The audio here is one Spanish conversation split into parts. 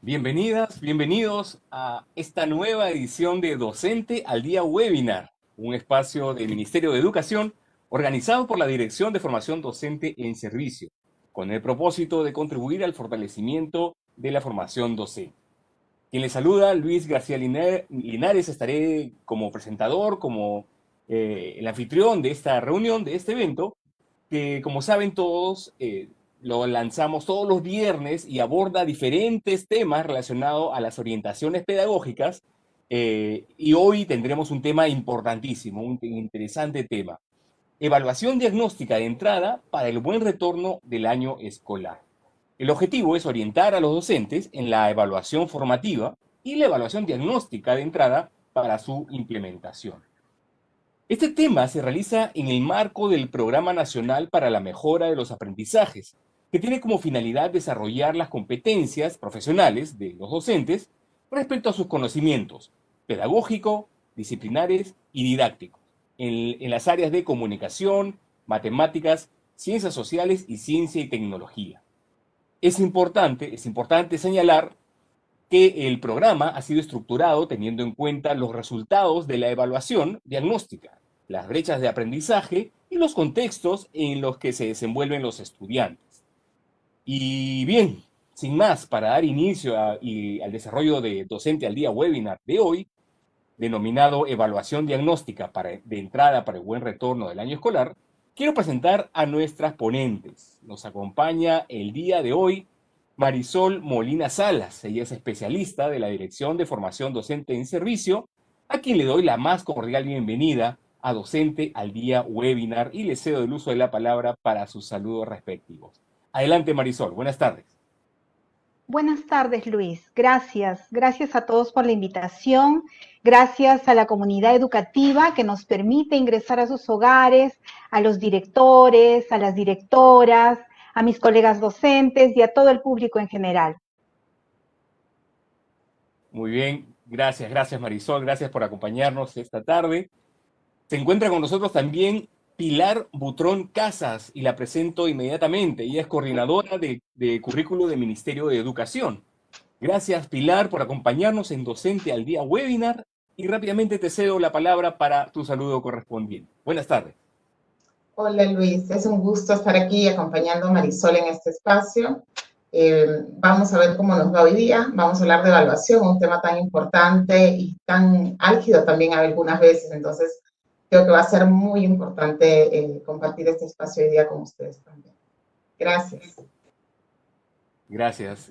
Bienvenidas, bienvenidos a esta nueva edición de Docente al Día Webinar, un espacio del Ministerio de Educación organizado por la Dirección de Formación Docente en Servicio, con el propósito de contribuir al fortalecimiento de la formación docente. Quien les saluda, Luis García Linares, estaré como presentador, como el anfitrión de esta reunión, de este evento, que como saben todos, lo lanzamos todos los viernes y aborda diferentes temas relacionados a las orientaciones pedagógicas. Y hoy tendremos un tema importantísimo, un interesante tema. Evaluación diagnóstica de entrada para el buen retorno del año escolar. El objetivo es orientar a los docentes en la evaluación formativa y la evaluación diagnóstica de entrada para su implementación. Este tema se realiza en el marco del Programa Nacional para la Mejora de los Aprendizajes, que tiene como finalidad desarrollar las competencias profesionales de los docentes respecto a sus conocimientos pedagógico, disciplinares y didácticos en las áreas de comunicación, matemáticas, ciencias sociales y ciencia y tecnología. Es importante señalar que el programa ha sido estructurado teniendo en cuenta los resultados de la evaluación diagnóstica, las brechas de aprendizaje y los contextos en los que se desenvuelven los estudiantes. Y bien, sin más, para dar inicio al desarrollo de Docente al Día webinar de hoy, denominado Evaluación Diagnóstica de entrada para el buen retorno del año escolar, quiero presentar a nuestras ponentes. Nos acompaña el día de hoy Marisol Molina Salas. Ella es especialista de la Dirección de Formación Docente en Servicio, a quien le doy la más cordial bienvenida a Docente al Día webinar y le cedo el uso de la palabra para sus saludos respectivos. Adelante, Marisol. Buenas tardes. Buenas tardes, Luis. Gracias. Gracias a todos por la invitación. Gracias a la comunidad educativa que nos permite ingresar a sus hogares, a los directores, a las directoras, a mis colegas docentes y a todo el público en general. Muy bien, gracias Marisol, gracias por acompañarnos esta tarde. Se encuentra con nosotros también Pilar Butrón Casas y la presento inmediatamente. Ella es coordinadora de currículo del Ministerio de Educación. Gracias Pilar por acompañarnos en Docente al Día webinar y rápidamente te cedo la palabra para tu saludo correspondiente. Buenas tardes. Hola Luis, es un gusto estar aquí acompañando a Marisol en este espacio. Vamos a ver cómo nos va hoy día. Vamos a hablar de evaluación, un tema tan importante y tan álgido también algunas veces. Entonces, creo que va a ser muy importante compartir este espacio hoy día con ustedes también. Gracias.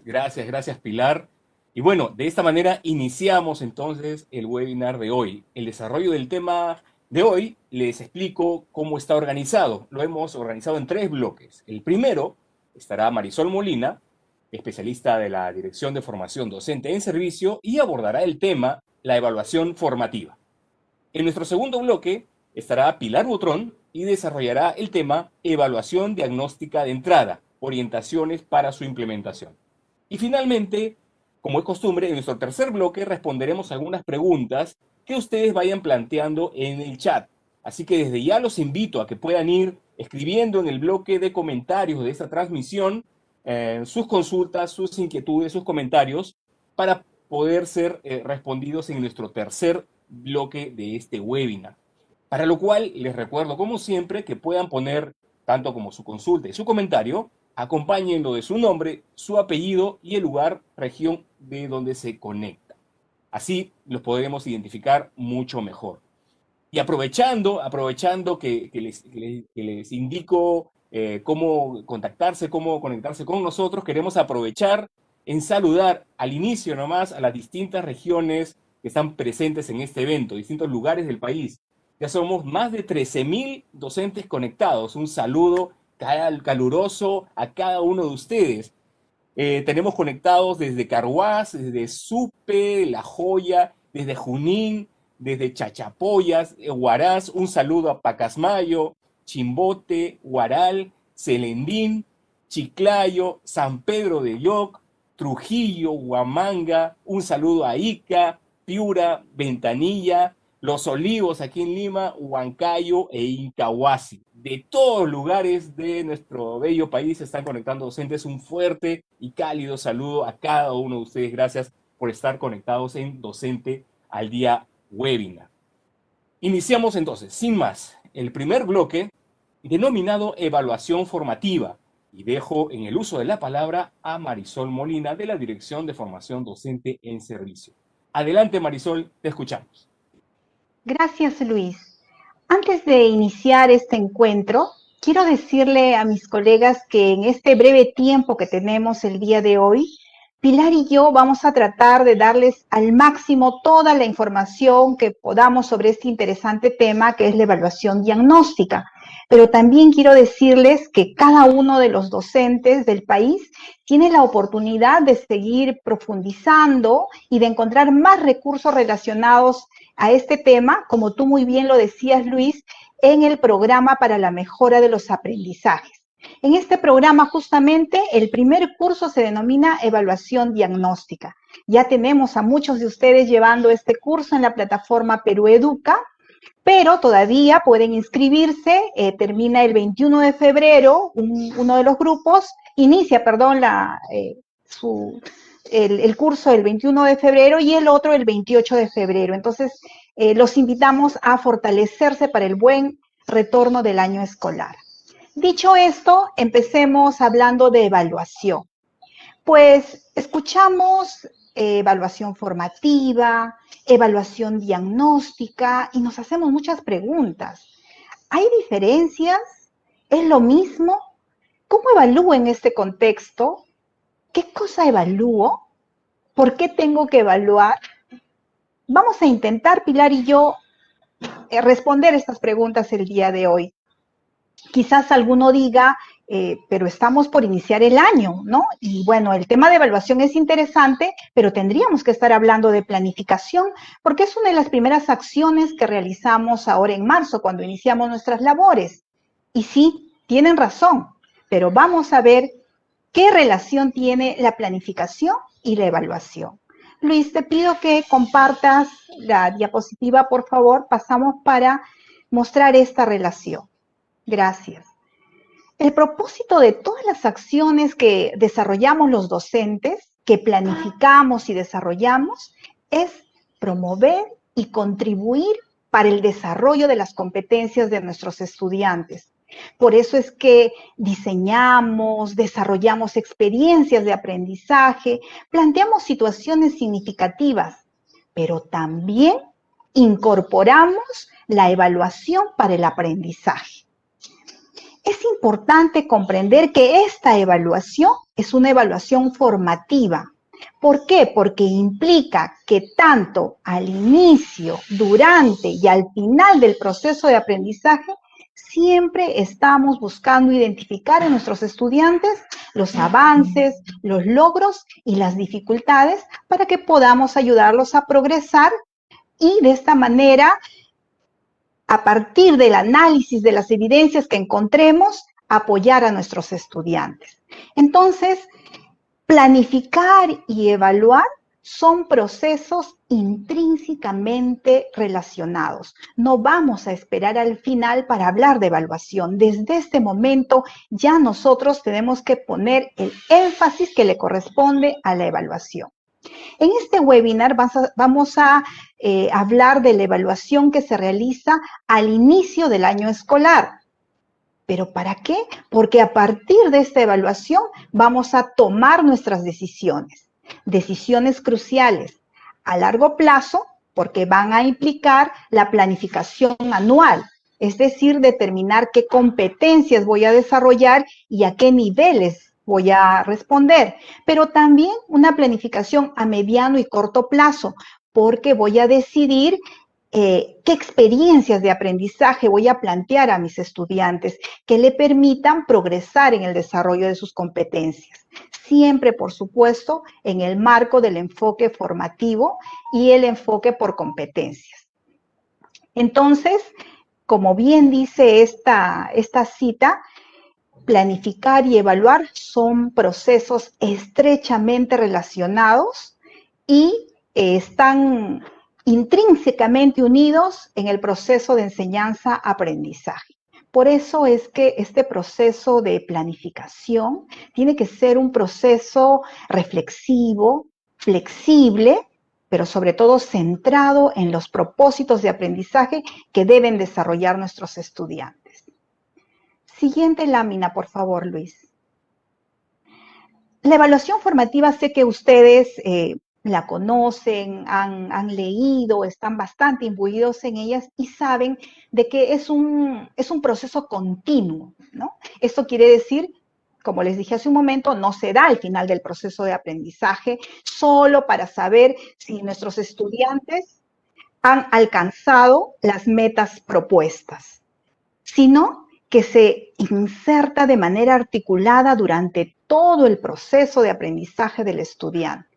Gracias Pilar. Y bueno, de esta manera iniciamos entonces el webinar de hoy. El desarrollo del tema de hoy les explico cómo está organizado. Lo hemos organizado en 3 bloques. El primero estará Marisol Molina, especialista de la Dirección de Formación Docente en Servicio, y abordará el tema la evaluación formativa. En nuestro segundo bloque estará Pilar Butrón y desarrollará el tema evaluación diagnóstica de entrada, orientaciones para su implementación. Y finalmente, como es costumbre, en nuestro tercer bloque responderemos algunas preguntas que ustedes vayan planteando en el chat. Así que desde ya los invito a que puedan ir escribiendo en el bloque de comentarios de esta transmisión sus consultas, sus inquietudes, sus comentarios para poder ser respondidos en nuestro tercer bloque de este webinar. Para lo cual les recuerdo, como siempre, que puedan poner tanto como su consulta y su comentario, acompáñenlo de su nombre, su apellido y el lugar, región de donde se conecta. Así los podremos identificar mucho mejor. Y aprovechando que les indico cómo contactarse, cómo conectarse con nosotros, queremos aprovechar en saludar al inicio nomás a las distintas regiones que están presentes en este evento, distintos lugares del país. Ya somos más de 13.000 docentes conectados. Un saludo caluroso a cada uno de ustedes. Tenemos conectados desde Carhuaz, desde Supe, La Joya, desde Junín, desde Chachapoyas, Huaraz. Un saludo a Pacasmayo, Chimbote, Huaral, Celendín, Chiclayo, San Pedro de Yoc, Trujillo, Huamanga. Un saludo a Ica, Piura, Ventanilla, Los Olivos aquí en Lima, Huancayo e Incahuasi. De todos lugares de nuestro bello país se están conectando docentes. Un fuerte y cálido saludo a cada uno de ustedes. Gracias por estar conectados en Docente al Día Webinar. Iniciamos entonces, sin más, el primer bloque denominado Evaluación Formativa, y dejo en el uso de la palabra a Marisol Molina de la Dirección de Formación Docente en Servicio. Adelante, Marisol, te escuchamos. Gracias, Luis. Antes de iniciar este encuentro, quiero decirle a mis colegas que en este breve tiempo que tenemos el día de hoy, Pilar y yo vamos a tratar de darles al máximo toda la información que podamos sobre este interesante tema que es la evaluación diagnóstica. Pero también quiero decirles que cada uno de los docentes del país tiene la oportunidad de seguir profundizando y de encontrar más recursos relacionados a este tema, como tú muy bien lo decías, Luis, en el programa para la mejora de los aprendizajes. En este programa, justamente, el primer curso se denomina Evaluación Diagnóstica. Ya tenemos a muchos de ustedes llevando este curso en la plataforma Perú Educa, pero todavía pueden inscribirse, termina el 21 de febrero, uno de los grupos, inicia, perdón, el curso el 21 de febrero y el otro el 28 de febrero. Entonces, los invitamos a fortalecerse para el buen retorno del año escolar. Dicho esto, empecemos hablando de evaluación. Pues escuchamos evaluación formativa, evaluación diagnóstica y nos hacemos muchas preguntas. ¿Hay diferencias? ¿Es lo mismo? ¿Cómo evalúo en este contexto? ¿Qué cosa evalúo? ¿Por qué tengo que evaluar? Vamos a intentar, Pilar y yo, responder estas preguntas el día de hoy. Quizás alguno diga, pero estamos por iniciar el año, ¿no? Y bueno, el tema de evaluación es interesante, pero tendríamos que estar hablando de planificación, porque es una de las primeras acciones que realizamos ahora en marzo, cuando iniciamos nuestras labores. Y sí, tienen razón, pero vamos a ver qué relación tiene la planificación y la evaluación. Luis, te pido que compartas la diapositiva, por favor. Pasamos para mostrar esta relación. Gracias. El propósito de todas las acciones que desarrollamos los docentes, que planificamos y desarrollamos, es promover y contribuir para el desarrollo de las competencias de nuestros estudiantes. Por eso es que diseñamos, desarrollamos experiencias de aprendizaje, planteamos situaciones significativas, pero también incorporamos la evaluación para el aprendizaje. Es importante comprender que esta evaluación es una evaluación formativa. ¿Por qué? Porque implica que tanto al inicio, durante y al final del proceso de aprendizaje, siempre estamos buscando identificar en nuestros estudiantes los avances, los logros y las dificultades para que podamos ayudarlos a progresar y de esta manera, a partir del análisis de las evidencias que encontremos, apoyar a nuestros estudiantes. Entonces, planificar y evaluar son procesos intrínsecamente relacionados. No vamos a esperar al final para hablar de evaluación. Desde este momento ya nosotros tenemos que poner el énfasis que le corresponde a la evaluación. En este webinar vamos a hablar de la evaluación que se realiza al inicio del año escolar. ¿Pero para qué? Porque a partir de esta evaluación vamos a tomar nuestras decisiones. Decisiones cruciales a largo plazo, porque van a implicar la planificación anual, es decir, determinar qué competencias voy a desarrollar y a qué niveles voy a responder, pero también una planificación a mediano y corto plazo, porque voy a decidir qué experiencias de aprendizaje voy a plantear a mis estudiantes que le permitan progresar en el desarrollo de sus competencias. Siempre, por supuesto, en el marco del enfoque formativo y el enfoque por competencias. Entonces, como bien dice esta cita, planificar y evaluar son procesos estrechamente relacionados y están intrínsecamente unidos en el proceso de enseñanza-aprendizaje. Por eso es que este proceso de planificación tiene que ser un proceso reflexivo, flexible, pero sobre todo centrado en los propósitos de aprendizaje que deben desarrollar nuestros estudiantes. Siguiente lámina, por favor, Luis. La evaluación formativa, sé que ustedes la conocen, han leído, están bastante imbuidos en ellas y saben de que es un proceso continuo, ¿no? Esto quiere decir, como les dije hace un momento, no se da al final del proceso de aprendizaje solo para saber si nuestros estudiantes han alcanzado las metas propuestas, sino que se inserta de manera articulada durante todo el proceso de aprendizaje del estudiante.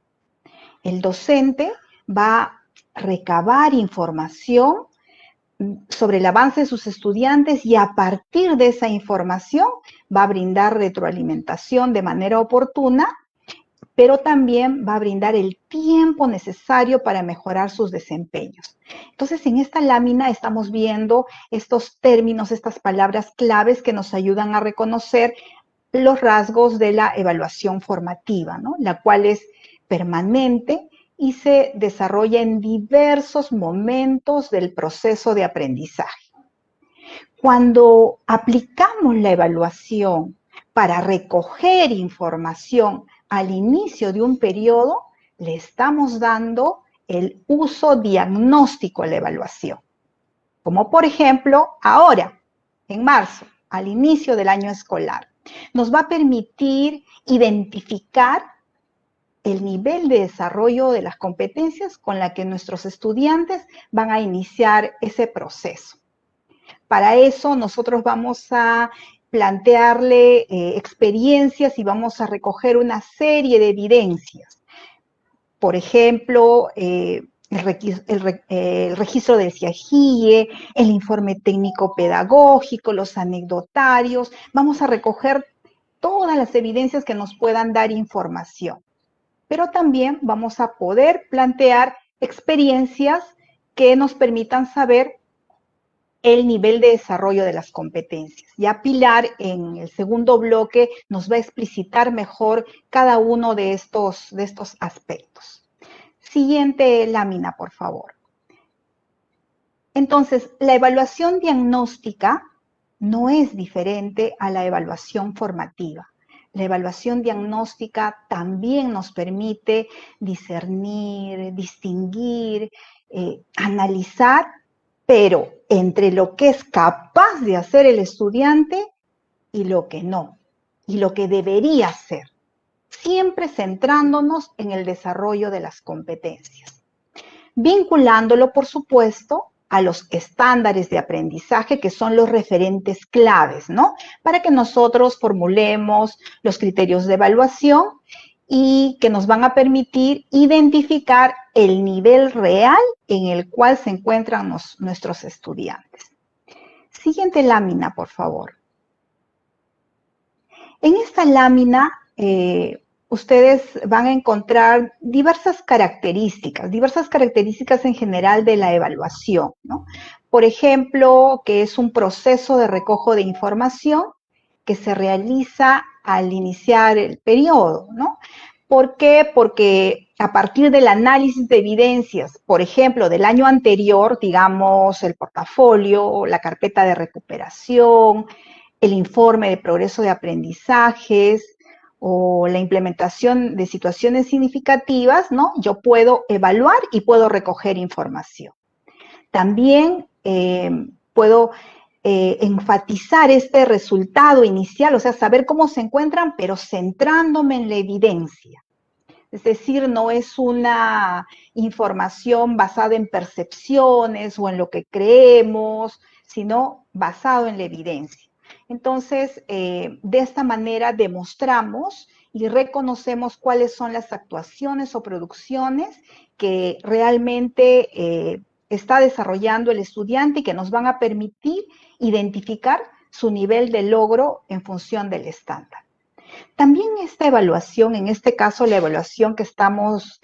El docente va a recabar información sobre el avance de sus estudiantes y a partir de esa información va a brindar retroalimentación de manera oportuna, pero también va a brindar el tiempo necesario para mejorar sus desempeños. Entonces, en esta lámina estamos viendo estos términos, estas palabras claves que nos ayudan a reconocer los rasgos de la evaluación formativa, ¿no? La cual es permanente y se desarrolla en diversos momentos del proceso de aprendizaje. Cuando aplicamos la evaluación para recoger información al inicio de un periodo, le estamos dando el uso diagnóstico a la evaluación. Como por ejemplo, ahora, en marzo, al inicio del año escolar, nos va a permitir identificar el nivel de desarrollo de las competencias con la que nuestros estudiantes van a iniciar ese proceso. Para eso nosotros vamos a plantearle experiencias y vamos a recoger una serie de evidencias. Por ejemplo, el registro del CIAGIE, el informe técnico pedagógico, los anecdotarios. Vamos a recoger todas las evidencias que nos puedan dar información. Pero también vamos a poder plantear experiencias que nos permitan saber el nivel de desarrollo de las competencias. Ya Pilar, en el segundo bloque, nos va a explicitar mejor cada uno de estos aspectos. Siguiente lámina, por favor. Entonces, la evaluación diagnóstica no es diferente a la evaluación formativa. La evaluación diagnóstica también nos permite discernir, distinguir, analizar, pero entre lo que es capaz de hacer el estudiante y lo que no, y lo que debería hacer, siempre centrándonos en el desarrollo de las competencias, vinculándolo, por supuesto, a los estándares de aprendizaje que son los referentes claves, ¿no? Para que nosotros formulemos los criterios de evaluación y que nos van a permitir identificar el nivel real en el cual se encuentran nuestros estudiantes. Siguiente lámina, por favor. En esta lámina, ustedes van a encontrar diversas características en general de la evaluación, ¿no? Por ejemplo, que es un proceso de recojo de información que se realiza al iniciar el periodo, ¿no? ¿Por qué? Porque a partir del análisis de evidencias, por ejemplo, del año anterior, digamos, el portafolio, la carpeta de recuperación, el informe de progreso de aprendizajes, o la implementación de situaciones significativas, ¿no? Yo puedo evaluar y puedo recoger información. También puedo enfatizar este resultado inicial, o sea, saber cómo se encuentran, pero centrándome en la evidencia. Es decir, no es una información basada en percepciones o en lo que creemos, sino basado en la evidencia. Entonces, de esta manera demostramos y reconocemos cuáles son las actuaciones o producciones que realmente está desarrollando el estudiante y que nos van a permitir identificar su nivel de logro en función del estándar. También esta evaluación, en este caso la evaluación que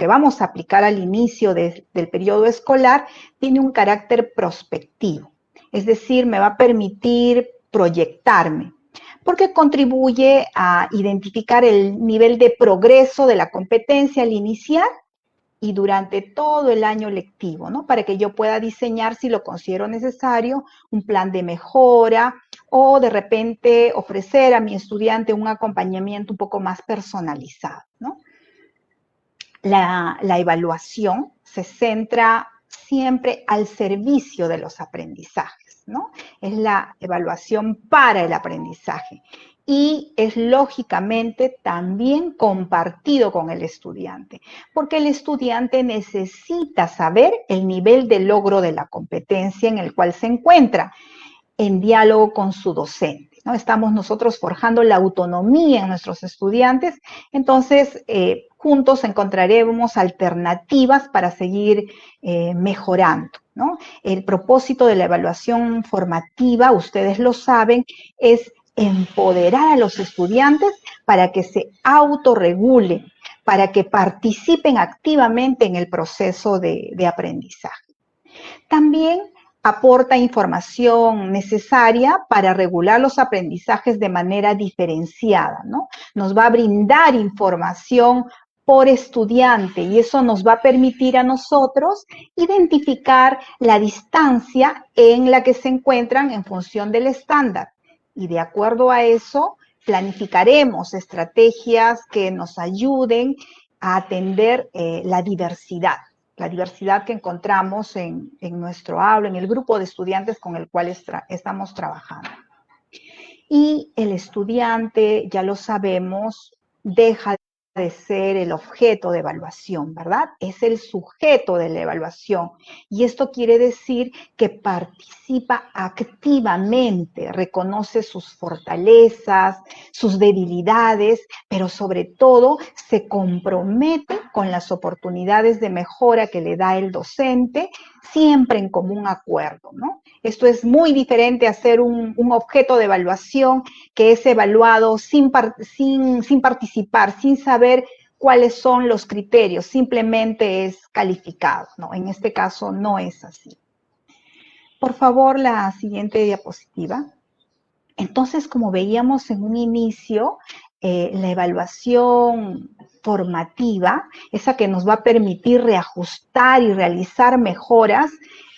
vamos a aplicar al inicio del periodo escolar, tiene un carácter prospectivo. Es decir, me va a permitir proyectarme, porque contribuye a identificar el nivel de progreso de la competencia al iniciar y durante todo el año lectivo, ¿no? Para que yo pueda diseñar, si lo considero necesario, un plan de mejora o de repente ofrecer a mi estudiante un acompañamiento un poco más personalizado, ¿no? La evaluación se centra siempre al servicio de los aprendizajes, ¿no? Es la evaluación para el aprendizaje y es lógicamente también compartido con el estudiante, porque el estudiante necesita saber el nivel de logro de la competencia en el cual se encuentra en diálogo con su docente, ¿no? Estamos nosotros forjando la autonomía en nuestros estudiantes, entonces juntos encontraremos alternativas para seguir mejorando, ¿no? El propósito de la evaluación formativa, ustedes lo saben, es empoderar a los estudiantes para que se autorregulen, para que participen activamente en el proceso de aprendizaje. También aporta información necesaria para regular los aprendizajes de manera diferenciada, ¿no? Nos va a brindar información por estudiante y eso nos va a permitir a nosotros identificar la distancia en la que se encuentran en función del estándar. Y de acuerdo a eso, planificaremos estrategias que nos ayuden a atender la diversidad que encontramos en nuestro aula, en el grupo de estudiantes con el cual estamos trabajando. Y el estudiante, ya lo sabemos, deja de ser el objeto de evaluación, ¿verdad? Es el sujeto de la evaluación. Y esto quiere decir que participa activamente, reconoce sus fortalezas, sus debilidades, pero sobre todo se compromete con las oportunidades de mejora que le da el docente, siempre en común acuerdo, ¿no? Esto es muy diferente a ser un objeto de evaluación que es evaluado sin participar, sin saber cuáles son los criterios, simplemente es calificado, ¿no? En este caso no es así. Por favor, la siguiente diapositiva. Entonces, como veíamos en un inicio, la evaluación formativa, esa que nos va a permitir reajustar y realizar mejoras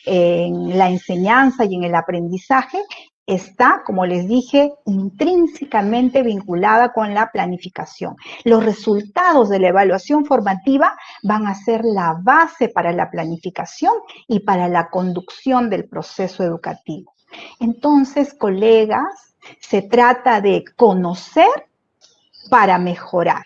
en la enseñanza y en el aprendizaje, está, como les dije, intrínsecamente vinculada con la planificación. Los resultados de la evaluación formativa van a ser la base para la planificación y para la conducción del proceso educativo. Entonces, colegas, se trata de conocer para mejorar.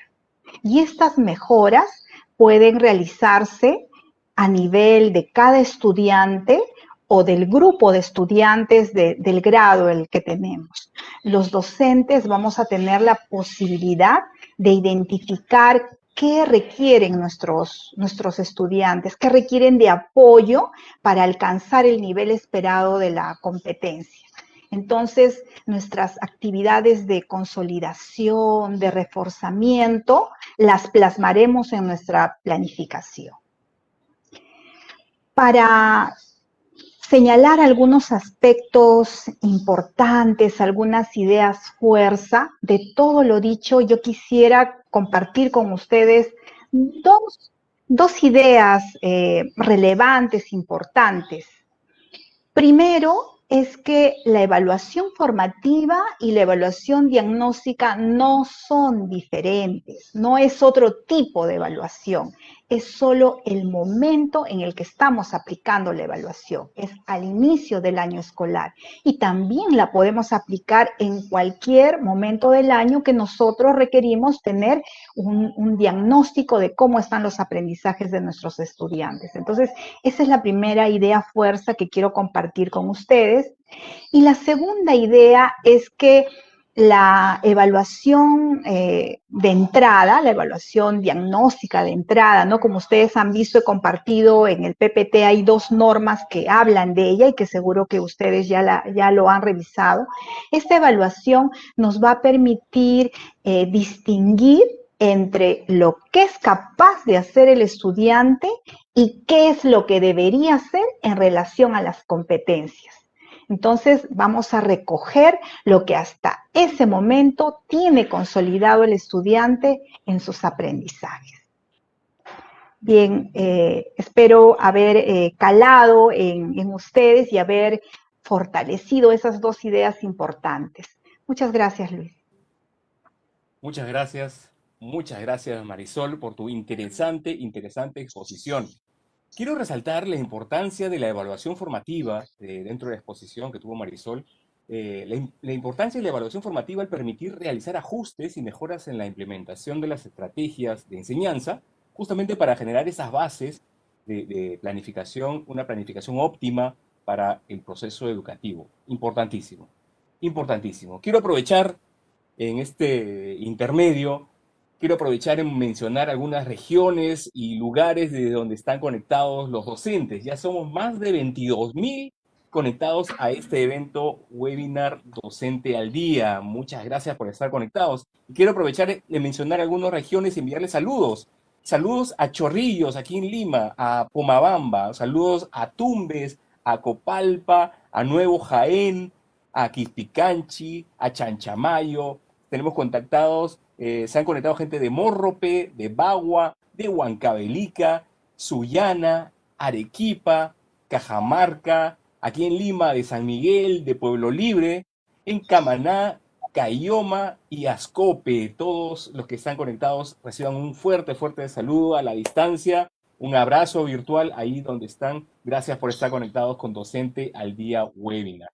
Y estas mejoras pueden realizarse a nivel de cada estudiante o del grupo de estudiantes del grado el que tenemos. Los docentes vamos a tener la posibilidad de identificar qué requieren nuestros estudiantes, qué requieren de apoyo para alcanzar el nivel esperado de la competencia. Entonces, nuestras actividades de consolidación, de reforzamiento, las plasmaremos en nuestra planificación. Para señalar algunos aspectos importantes, algunas ideas fuerza de todo lo dicho, yo quisiera compartir con ustedes dos ideas relevantes, importantes. Primero, es que la evaluación formativa y la evaluación diagnóstica no son diferentes, no es otro tipo de evaluación, es solo el momento en el que estamos aplicando la evaluación, es al inicio del año escolar y también la podemos aplicar en cualquier momento del año que nosotros requerimos tener un diagnóstico de cómo están los aprendizajes de nuestros estudiantes. Entonces, esa es la primera idea fuerza que quiero compartir con ustedes. Y la segunda idea es que la evaluación de entrada, la evaluación diagnóstica de entrada, ¿no? Como ustedes han visto, he compartido en el PPT, hay 2 normas que hablan de ella y que seguro que ustedes ya lo han revisado. Esta evaluación nos va a permitir distinguir entre lo que es capaz de hacer el estudiante y qué es lo que debería hacer en relación a las competencias. Entonces vamos a recoger lo que hasta ese momento tiene consolidado el estudiante en sus aprendizajes. Bien, espero haber calado en ustedes y haber fortalecido esas 2 ideas importantes. Muchas gracias, Luis. Muchas gracias Marisol por tu interesante exposición. Quiero resaltar la importancia de la evaluación formativa dentro de la exposición que tuvo Marisol, la importancia de la evaluación formativa al permitir realizar ajustes y mejoras en la implementación de las estrategias de enseñanza, justamente para generar esas bases de planificación, una planificación óptima para el proceso educativo. Importantísimo, importantísimo. Quiero aprovechar en este intermedio, quiero aprovechar en mencionar algunas regiones y lugares desde donde están conectados los docentes. Ya somos más de 22.000 conectados a este evento webinar Docente al Día. Muchas gracias por estar conectados. Y quiero aprovechar de mencionar algunas regiones y enviarles saludos. Saludos a Chorrillos, aquí en Lima, a Pomabamba, saludos a Tumbes, a Copalpa, a Nuevo Jaén, a Quispicanchi, a Chanchamayo. Tenemos contactados, se han conectado gente de Morrope, de Bagua, de Huancavelica, Sullana, Arequipa, Cajamarca, aquí en Lima, de San Miguel, de Pueblo Libre, en Camaná, Cayoma y Ascope. Todos los que están conectados reciban un fuerte saludo a la distancia, un abrazo virtual ahí donde están. Gracias por estar conectados con Docente al Día Webinar.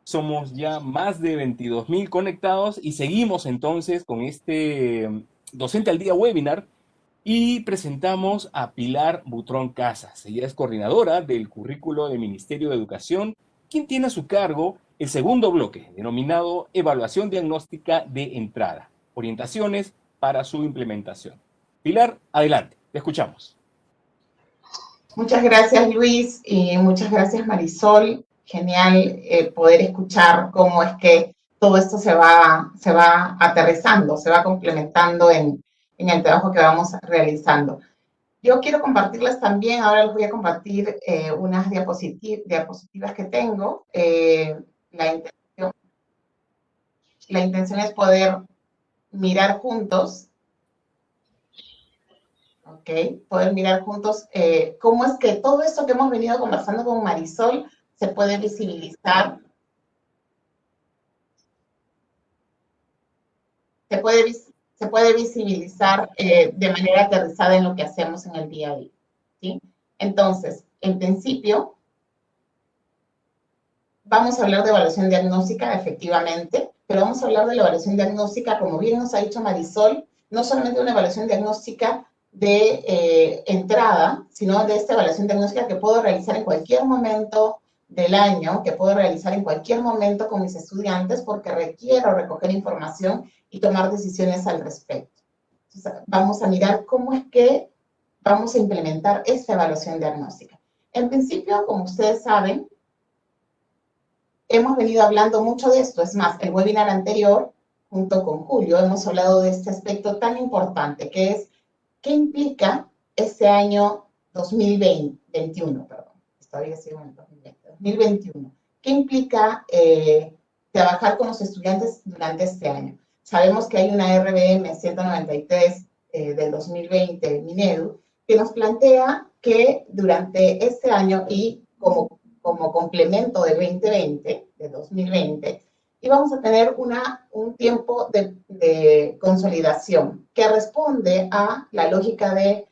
Somos ya más de 22.000 conectados y seguimos entonces con este Docente al Día Webinar y presentamos a Pilar Butrón Casas. Ella es coordinadora del currículo del Ministerio de Educación, quien tiene a su cargo el segundo bloque, denominado Evaluación Diagnóstica de Entrada, orientaciones para su implementación. Pilar, adelante, te escuchamos. Muchas gracias, Luis, y muchas gracias, Marisol. Genial poder escuchar cómo es que todo esto se va aterrizando, se va complementando en el trabajo que vamos realizando. Yo quiero compartirles también, ahora les voy a compartir unas diapositivas que tengo. La intención es poder mirar juntos, ¿ok? Poder mirar juntos cómo es que todo esto que hemos venido conversando con Marisol se puede visibilizar. Se puede visibilizar de manera aterrizada en lo que hacemos en el día a día, ¿sí? Entonces, en principio, vamos a hablar de evaluación diagnóstica, efectivamente, pero vamos a hablar de la evaluación diagnóstica, como bien nos ha dicho Marisol, no solamente una evaluación diagnóstica de entrada, sino de esta evaluación diagnóstica que puedo realizar en cualquier momento del año, que puedo realizar en cualquier momento con mis estudiantes porque requiero recoger información y tomar decisiones al respecto. Entonces, vamos a mirar cómo es que vamos a implementar esta evaluación diagnóstica. En principio, como ustedes saben, hemos venido hablando mucho de esto. Es más, el webinar anterior, junto con Julio, hemos hablado de este aspecto tan importante, que es qué implica este año 2021, perdón. Todavía sigo en el 2021. ¿Qué implica trabajar con los estudiantes durante este año? Sabemos que hay una RBM 193 del 2020, Minedu, que nos plantea que durante este año y como complemento del 2020, de 2020, íbamos a tener un tiempo de consolidación que responde a la lógica de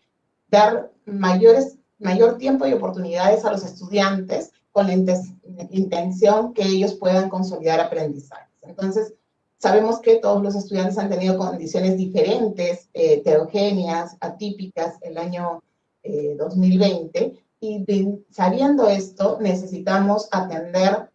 dar mayor tiempo y oportunidades a los estudiantes con la intención que ellos puedan consolidar aprendizajes. Entonces, sabemos que todos los estudiantes han tenido condiciones diferentes, heterogéneas, atípicas el año 2020, y sabiendo esto, necesitamos atender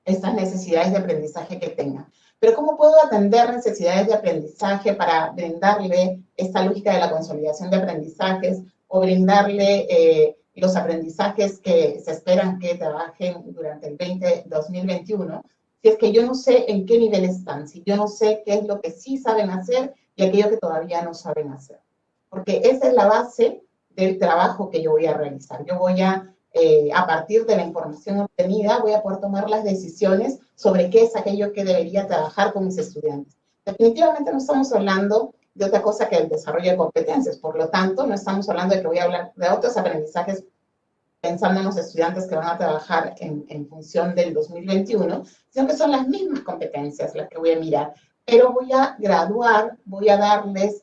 estas necesidades de aprendizaje que tengan. pero ¿cómo puedo atender necesidades de aprendizaje para brindarle esta lógica de la consolidación de aprendizajes o brindarle los aprendizajes que se esperan que trabajen durante el 2021? Si es que yo no sé en qué nivel están, si yo no sé qué es lo que sí saben hacer y aquello que todavía no saben hacer. Porque esa es la base del trabajo que yo voy a realizar. Yo voy a partir de la información obtenida, voy a poder tomar las decisiones sobre qué es aquello que debería trabajar con mis estudiantes. Definitivamente no estamos hablando de otra cosa que el desarrollo de competencias, por lo tanto, no estamos hablando de que voy a hablar de otros aprendizajes pensando en los estudiantes que van a trabajar en función del 2021, sino que son las mismas competencias las que voy a mirar, pero voy a graduar, voy a darles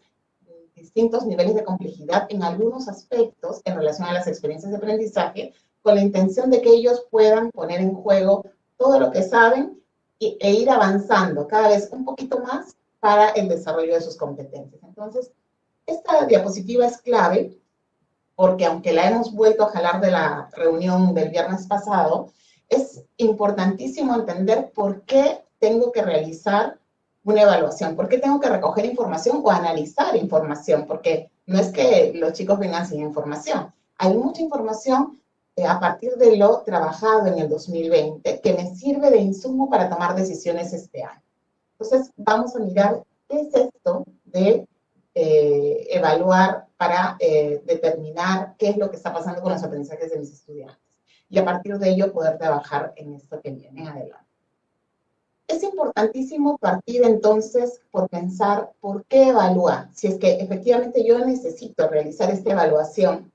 distintos niveles de complejidad en algunos aspectos en relación a las experiencias de aprendizaje, con la intención de que ellos puedan poner en juego todo lo que saben e ir avanzando cada vez un poquito más para el desarrollo de sus competencias. Entonces, esta diapositiva es clave porque aunque la hemos vuelto a jalar de la reunión del viernes pasado, es importantísimo entender por qué tengo que realizar una evaluación, por qué tengo que recoger información o analizar información, porque no es que los chicos vengan sin información. Hay mucha información a partir de lo trabajado en el 2020 que me sirve de insumo para tomar decisiones este año. Entonces, vamos a mirar qué es esto de evaluar para determinar qué es lo que está pasando con los aprendizajes de mis estudiantes y a partir de ello poder trabajar en esto que viene adelante. Es importantísimo partir entonces por pensar por qué evaluar. Si es que efectivamente yo necesito realizar esta evaluación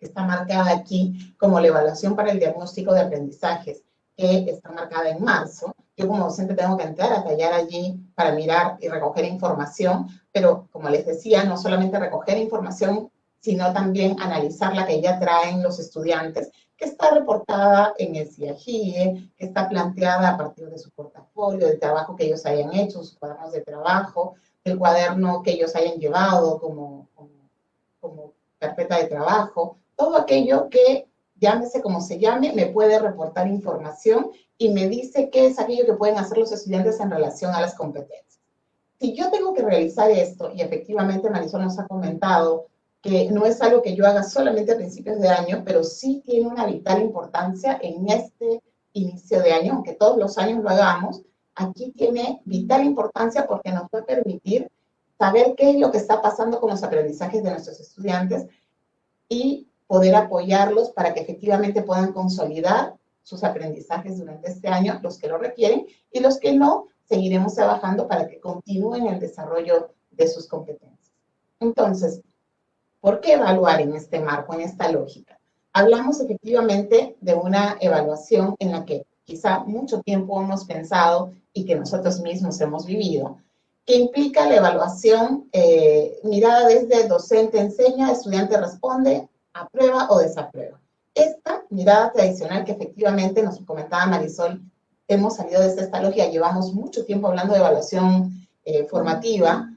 que está marcada aquí como la evaluación para el diagnóstico de aprendizajes, que está marcada en marzo. Yo como docente tengo que entrar a tallar allí para mirar y recoger información, pero como les decía, no solamente recoger información, sino también analizar la que ya traen los estudiantes, que está reportada en el CIAGIE, que está planteada a partir de su portafolio, del trabajo que ellos hayan hecho, sus cuadernos de trabajo, el cuaderno que ellos hayan llevado como carpeta de trabajo, todo aquello que, llámese como se llame, me puede reportar información y me dice qué es aquello que pueden hacer los estudiantes en relación a las competencias. Si yo tengo que realizar esto, y efectivamente Marisol nos ha comentado que no es algo que yo haga solamente a principios de año, pero sí tiene una vital importancia en este inicio de año, aunque todos los años lo hagamos, aquí tiene vital importancia porque nos va a permitir saber qué es lo que está pasando con los aprendizajes de nuestros estudiantes y poder apoyarlos para que efectivamente puedan consolidar sus aprendizajes durante este año, los que lo requieren, y los que no, seguiremos trabajando para que continúen el desarrollo de sus competencias. Entonces, ¿por qué evaluar en este marco, en esta lógica? Hablamos efectivamente de una evaluación en la que quizá mucho tiempo hemos pensado y que nosotros mismos hemos vivido, que implica la evaluación mirada desde docente enseña, estudiante responde, aprueba o desaprueba. Esta mirada tradicional que efectivamente nos comentaba Marisol, hemos salido de esta lógica, llevamos mucho tiempo hablando de evaluación formativa,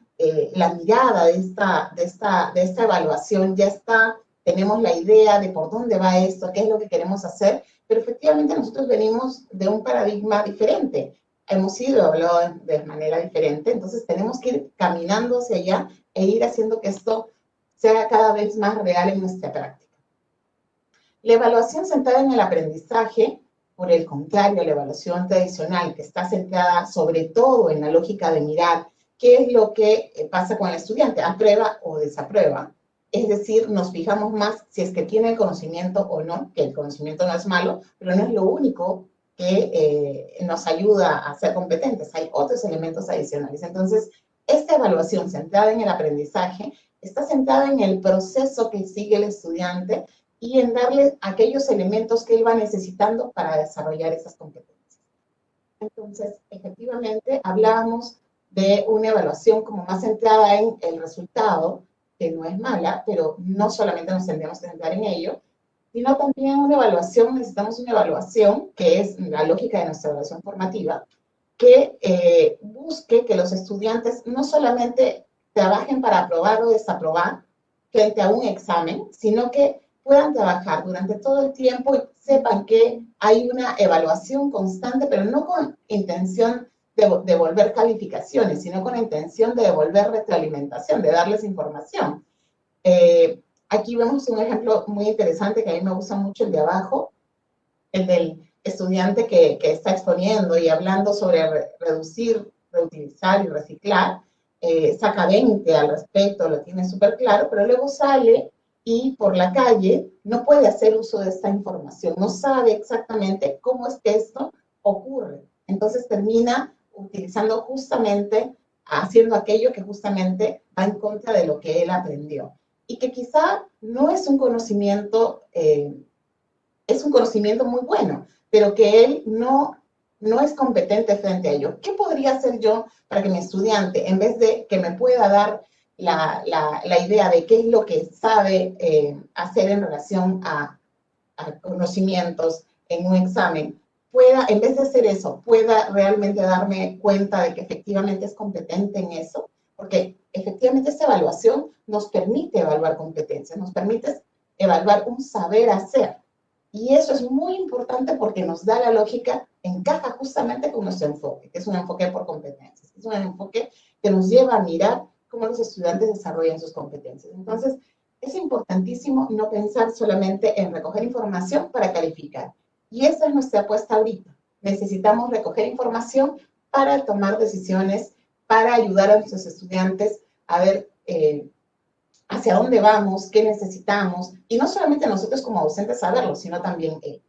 la mirada de esta evaluación ya está, tenemos la idea de por dónde va esto, qué es lo que queremos hacer, pero efectivamente nosotros venimos de un paradigma diferente. Hemos sido evaluados de manera diferente, entonces tenemos que ir caminando hacia allá e ir haciendo que esto sea cada vez más real en nuestra práctica. La evaluación centrada en el aprendizaje, por el contrario, la evaluación tradicional, que está centrada sobre todo en la lógica de mirar qué es lo que pasa con el estudiante, aprueba o desaprueba. Es decir, nos fijamos más si es que tiene el conocimiento o no, que el conocimiento no es malo, pero no es lo único que nos ayuda a ser competentes. Hay otros elementos adicionales. Entonces, esta evaluación centrada en el aprendizaje está centrada en el proceso que sigue el estudiante y en darle aquellos elementos que él va necesitando para desarrollar esas competencias. Entonces, efectivamente, hablábamos de una evaluación como más centrada en el resultado, que no es mala, pero no solamente nos tendríamos que centrar en ello, sino también una evaluación, necesitamos una evaluación, que es la lógica de nuestra evaluación formativa, que busque que los estudiantes no solamente trabajen para aprobar o desaprobar frente a un examen, sino que puedan trabajar durante todo el tiempo y sepan que hay una evaluación constante, pero no con intención devolver calificaciones, sino con la intención de devolver retroalimentación, de darles información. Aquí vemos un ejemplo muy interesante que a mí me gusta mucho, el de abajo, el del estudiante que está exponiendo y hablando sobre reducir, reutilizar y reciclar. Saca 20 al respecto, lo tiene súper claro, pero luego sale y por la calle no puede hacer uso de esta información, no sabe exactamente cómo es que esto ocurre. Entonces termina utilizando justamente, haciendo aquello que justamente va en contra de lo que él aprendió. Y que quizá no es un conocimiento, es un conocimiento muy bueno, pero que él no es competente frente a ello. ¿Qué podría hacer yo para que mi estudiante, en vez de que me pueda dar la idea de qué es lo que sabe hacer en relación a conocimientos en un examen, pueda, en vez de hacer eso, pueda realmente darme cuenta de que efectivamente es competente en eso? Porque efectivamente esta evaluación nos permite evaluar competencias, nos permite evaluar un saber hacer. Y eso es muy importante porque nos da la lógica, encaja justamente con nuestro enfoque, que es un enfoque por competencias, es un enfoque que nos lleva a mirar cómo los estudiantes desarrollan sus competencias. Entonces, es importantísimo no pensar solamente en recoger información para calificar. Y esa es nuestra apuesta ahorita. Necesitamos recoger información para tomar decisiones, para ayudar a nuestros estudiantes a ver hacia dónde vamos, qué necesitamos, y no solamente nosotros como docentes saberlo, sino también ellos.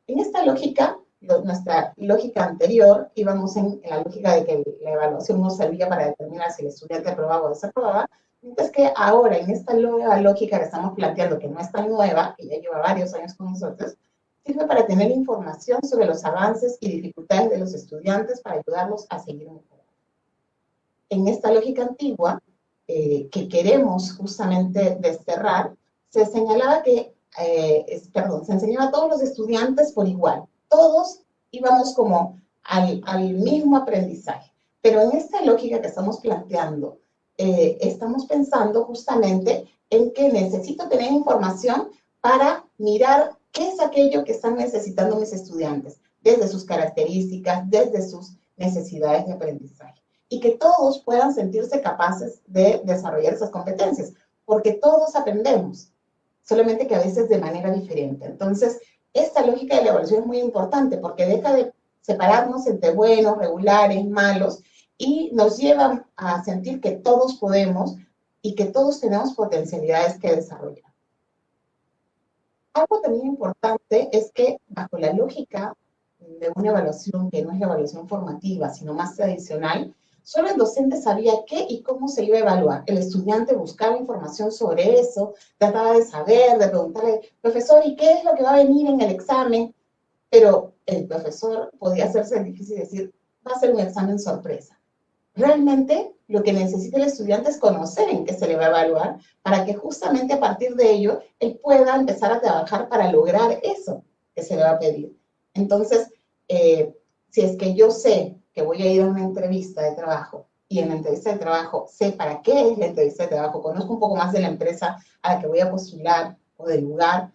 En esta lógica, nuestra lógica anterior, íbamos en la lógica de que la evaluación nos servía para determinar si el estudiante aprobaba o desaprobaba, mientras que ahora, en esta nueva lógica que estamos planteando, que no es tan nueva, que ya lleva varios años con nosotros, sirve para tener información sobre los avances y dificultades de los estudiantes para ayudarlos a seguir mejorando. En esta lógica antigua, que queremos justamente desterrar, se señalaba que, se enseñaba a todos los estudiantes por igual. Todos íbamos como al mismo aprendizaje. Pero en esta lógica que estamos planteando, estamos pensando justamente en que necesito tener información para mirar qué es aquello que están necesitando mis estudiantes, desde sus características, desde sus necesidades de aprendizaje. Y que todos puedan sentirse capaces de desarrollar esas competencias, porque todos aprendemos, solamente que a veces de manera diferente. Entonces, esta lógica de la evaluación es muy importante, porque deja de separarnos entre buenos, regulares, malos, y nos lleva a sentir que todos podemos y que todos tenemos potencialidades que desarrollar. Algo también importante es que bajo la lógica de una evaluación que no es la evaluación formativa, sino más tradicional, solo el docente sabía qué y cómo se iba a evaluar. El estudiante buscaba información sobre eso, trataba de saber, de preguntarle, profesor, ¿y qué es lo que va a venir en el examen? Pero el profesor podía hacerse difícil decir, va a ser un examen sorpresa. Realmente lo que necesita el estudiante es conocer en qué se le va a evaluar para que justamente a partir de ello él pueda empezar a trabajar para lograr eso que se le va a pedir. Entonces, si es que yo sé que voy a ir a una entrevista de trabajo y en la entrevista de trabajo sé para qué es la entrevista de trabajo, conozco un poco más de la empresa a la que voy a postular o del lugar,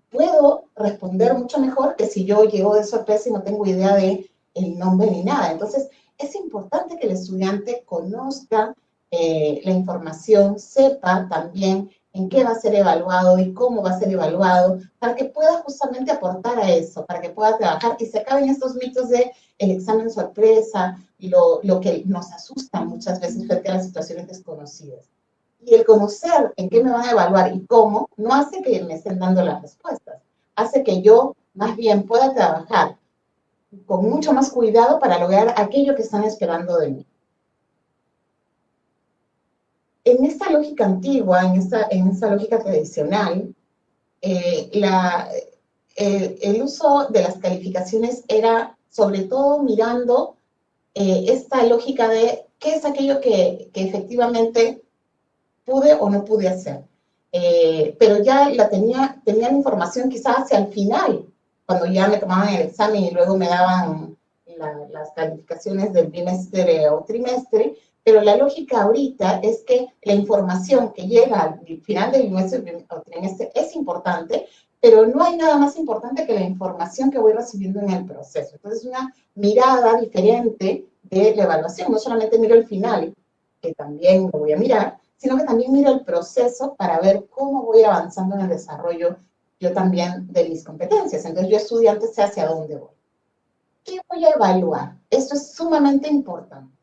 puedo responder mucho mejor que si yo llego de sorpresa y no tengo idea de el nombre ni nada. Entonces, es importante que el estudiante conozca la información, sepa también en qué va a ser evaluado y cómo va a ser evaluado, para que pueda justamente aportar a eso, para que pueda trabajar y se acaben estos mitos de el examen sorpresa, lo que nos asusta muchas veces frente a las situaciones desconocidas. Y el conocer en qué me van a evaluar y cómo, no hace que me estén dando las respuestas, hace que yo más bien pueda trabajar con mucho más cuidado para lograr aquello que están esperando de mí. En esta lógica antigua, en esta lógica tradicional, el uso de las calificaciones era sobre todo mirando esta lógica de qué es aquello que efectivamente pude o no pude hacer. Pero ya tenía la información quizás hacia el final, cuando ya me tomaban el examen y luego me daban las calificaciones del bimestre o trimestre, pero la lógica ahorita es que la información que llega al final del bimestre o trimestre es importante, pero no hay nada más importante que la información que voy recibiendo en el proceso. Entonces, una mirada diferente de la evaluación. No solamente miro el final, que también lo voy a mirar, sino que también miro el proceso para ver cómo voy avanzando en el desarrollo yo también de mis competencias. Entonces, yo estudiante sé hacia dónde voy. ¿Qué voy a evaluar? Esto es sumamente importante.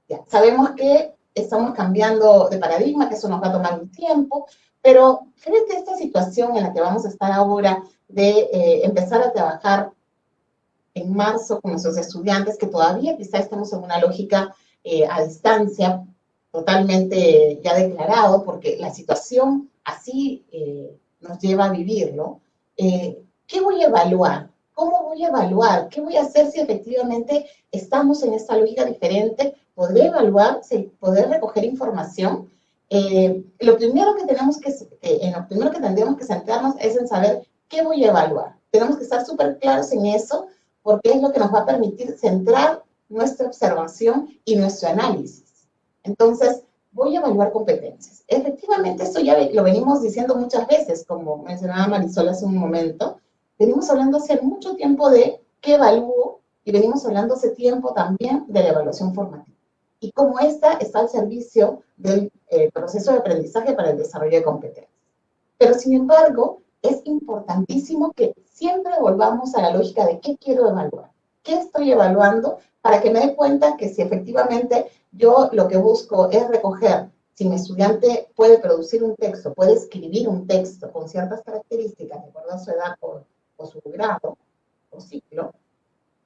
Ya, sabemos que estamos cambiando de paradigma, que eso nos va a tomar un tiempo, pero frente a esta situación en la que vamos a estar ahora de empezar a trabajar en marzo con nuestros estudiantes, que todavía quizá estamos en una lógica a distancia, totalmente ya declarado, porque la situación así nos lleva a vivirlo. ¿Qué voy a evaluar? ¿Cómo voy a evaluar? ¿Qué voy a hacer si efectivamente estamos en esta lógica diferente? ¿Podré evaluar? ¿Podré recoger información? Lo primero que tenemos que, en lo primero que tendremos que centrarnos es en saber qué voy a evaluar. Tenemos que estar súper claros en eso, porque es lo que nos va a permitir centrar nuestra observación y nuestro análisis. Entonces, voy a evaluar competencias. Efectivamente, esto ya lo venimos diciendo muchas veces, como mencionaba Marisol hace un momento. Venimos hablando hace mucho tiempo de qué evalúo y venimos hablando hace tiempo también de la evaluación formativa. Y cómo esta está al servicio del proceso de aprendizaje para el desarrollo de competencias. Pero, sin embargo, es importantísimo que siempre volvamos a la lógica de qué quiero evaluar, qué estoy evaluando, para que me dé cuenta que si efectivamente yo lo que busco es recoger, si mi estudiante puede producir un texto, puede escribir un texto con ciertas características, de acuerdo a su edad o su grado o ciclo,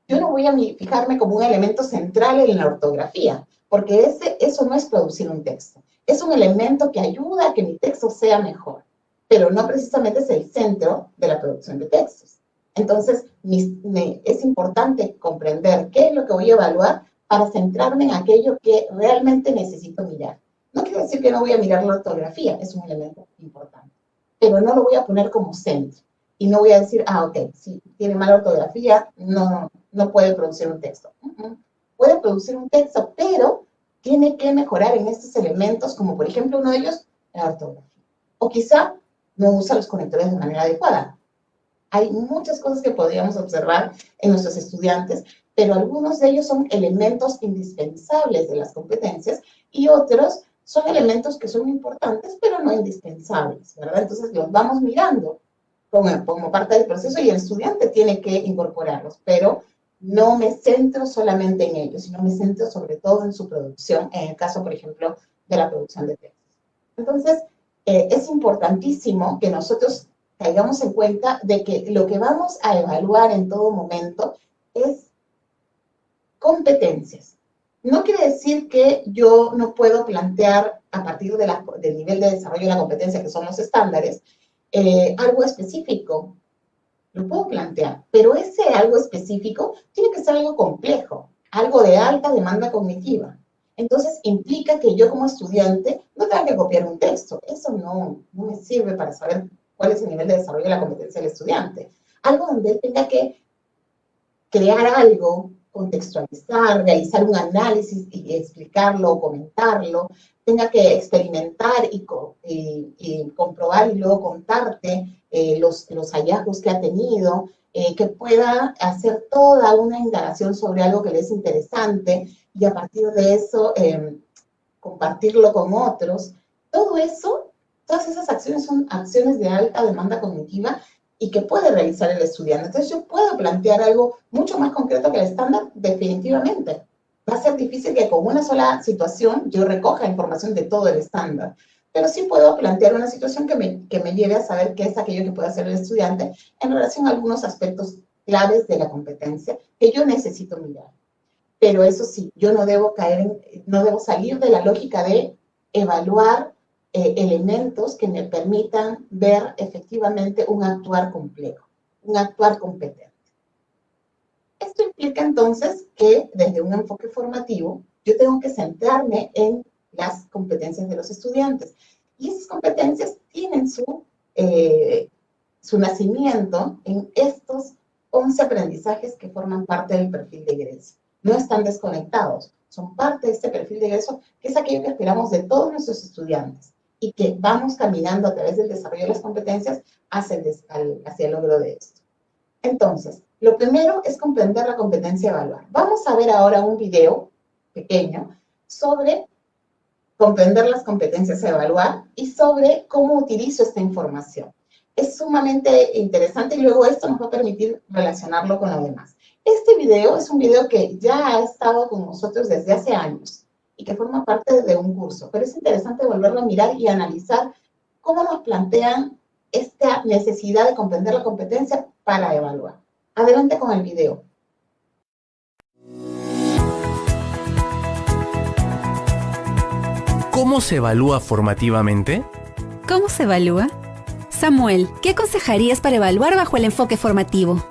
yo no voy a fijarme como un elemento central en la ortografía, porque eso no es producir un texto. Es un elemento que ayuda a que mi texto sea mejor, pero no precisamente es el centro de la producción de textos. Entonces, es importante comprender qué es lo que voy a evaluar para centrarme en aquello que realmente necesito mirar. No quiere decir que no voy a mirar la ortografía, es un elemento importante, pero no lo voy a poner como centro. Y no voy a decir, ok, si tiene mala ortografía, no puede producir un texto. Puede producir un texto, pero tiene que mejorar en estos elementos, como por ejemplo uno de ellos, la ortografía. O quizá no usa los conectores de manera adecuada. Hay muchas cosas que podríamos observar en nuestros estudiantes, pero algunos de ellos son elementos indispensables de las competencias y otros son elementos que son importantes, pero no indispensables, ¿verdad? Entonces los vamos mirando como parte del proceso y el estudiante tiene que incorporarlos, pero no me centro solamente en ellos, sino me centro sobre todo en su producción, en el caso, por ejemplo, de la producción de textos. Entonces, es importantísimo que nosotros caigamos en cuenta de que lo que vamos a evaluar en todo momento es competencias. No quiere decir que yo no puedo plantear a partir del nivel de desarrollo de la competencia, que son los estándares, algo específico. Lo puedo plantear, pero ese algo específico tiene que ser algo complejo, algo de alta demanda cognitiva. Entonces, implica que yo como estudiante no tenga que copiar un texto. Eso no me sirve para saber cuál es el nivel de desarrollo de la competencia del estudiante. Algo donde él tenga que crear algo, contextualizar, realizar un análisis y explicarlo, comentarlo, tenga que experimentar y comprobar y luego contarte los hallazgos que ha tenido, que pueda hacer toda una indagación sobre algo que le es interesante y a partir de eso compartirlo con otros. Todo eso, todas esas acciones son acciones de alta demanda cognitiva y que puede realizar el estudiante. Entonces yo puedo plantear algo mucho más concreto que el estándar, definitivamente. Va a ser difícil que con una sola situación yo recoja información de todo el estándar, pero sí puedo plantear una situación que me lleve a saber qué es aquello que puede hacer el estudiante en relación a algunos aspectos claves de la competencia que yo necesito mirar. Pero eso sí, yo no debo no debo salir de la lógica de evaluar elementos que me permitan ver efectivamente un actuar complejo, un actuar competente. Esto implica entonces que desde un enfoque formativo yo tengo que centrarme en las competencias de los estudiantes. Y esas competencias tienen su nacimiento en estos 11 aprendizajes que forman parte del perfil de egreso. No están desconectados, son parte de este perfil de egreso, que es aquello que esperamos de todos nuestros estudiantes y que vamos caminando a través del desarrollo de las competencias hacia el logro de esto. Entonces, lo primero es comprender la competencia evaluar. Vamos a ver ahora un video pequeño, sobre comprender las competencias a evaluar y sobre cómo utilizo esta información. Es sumamente interesante y luego esto nos va a permitir relacionarlo con lo demás. Este video es un video que ya ha estado con nosotros desde hace años y que forma parte de un curso, pero es interesante volverlo a mirar y analizar cómo nos plantean esta necesidad de comprender la competencia para evaluar. Adelante con el video. ¿Cómo se evalúa formativamente? ¿Cómo se evalúa? Samuel, ¿qué aconsejarías para evaluar bajo el enfoque formativo?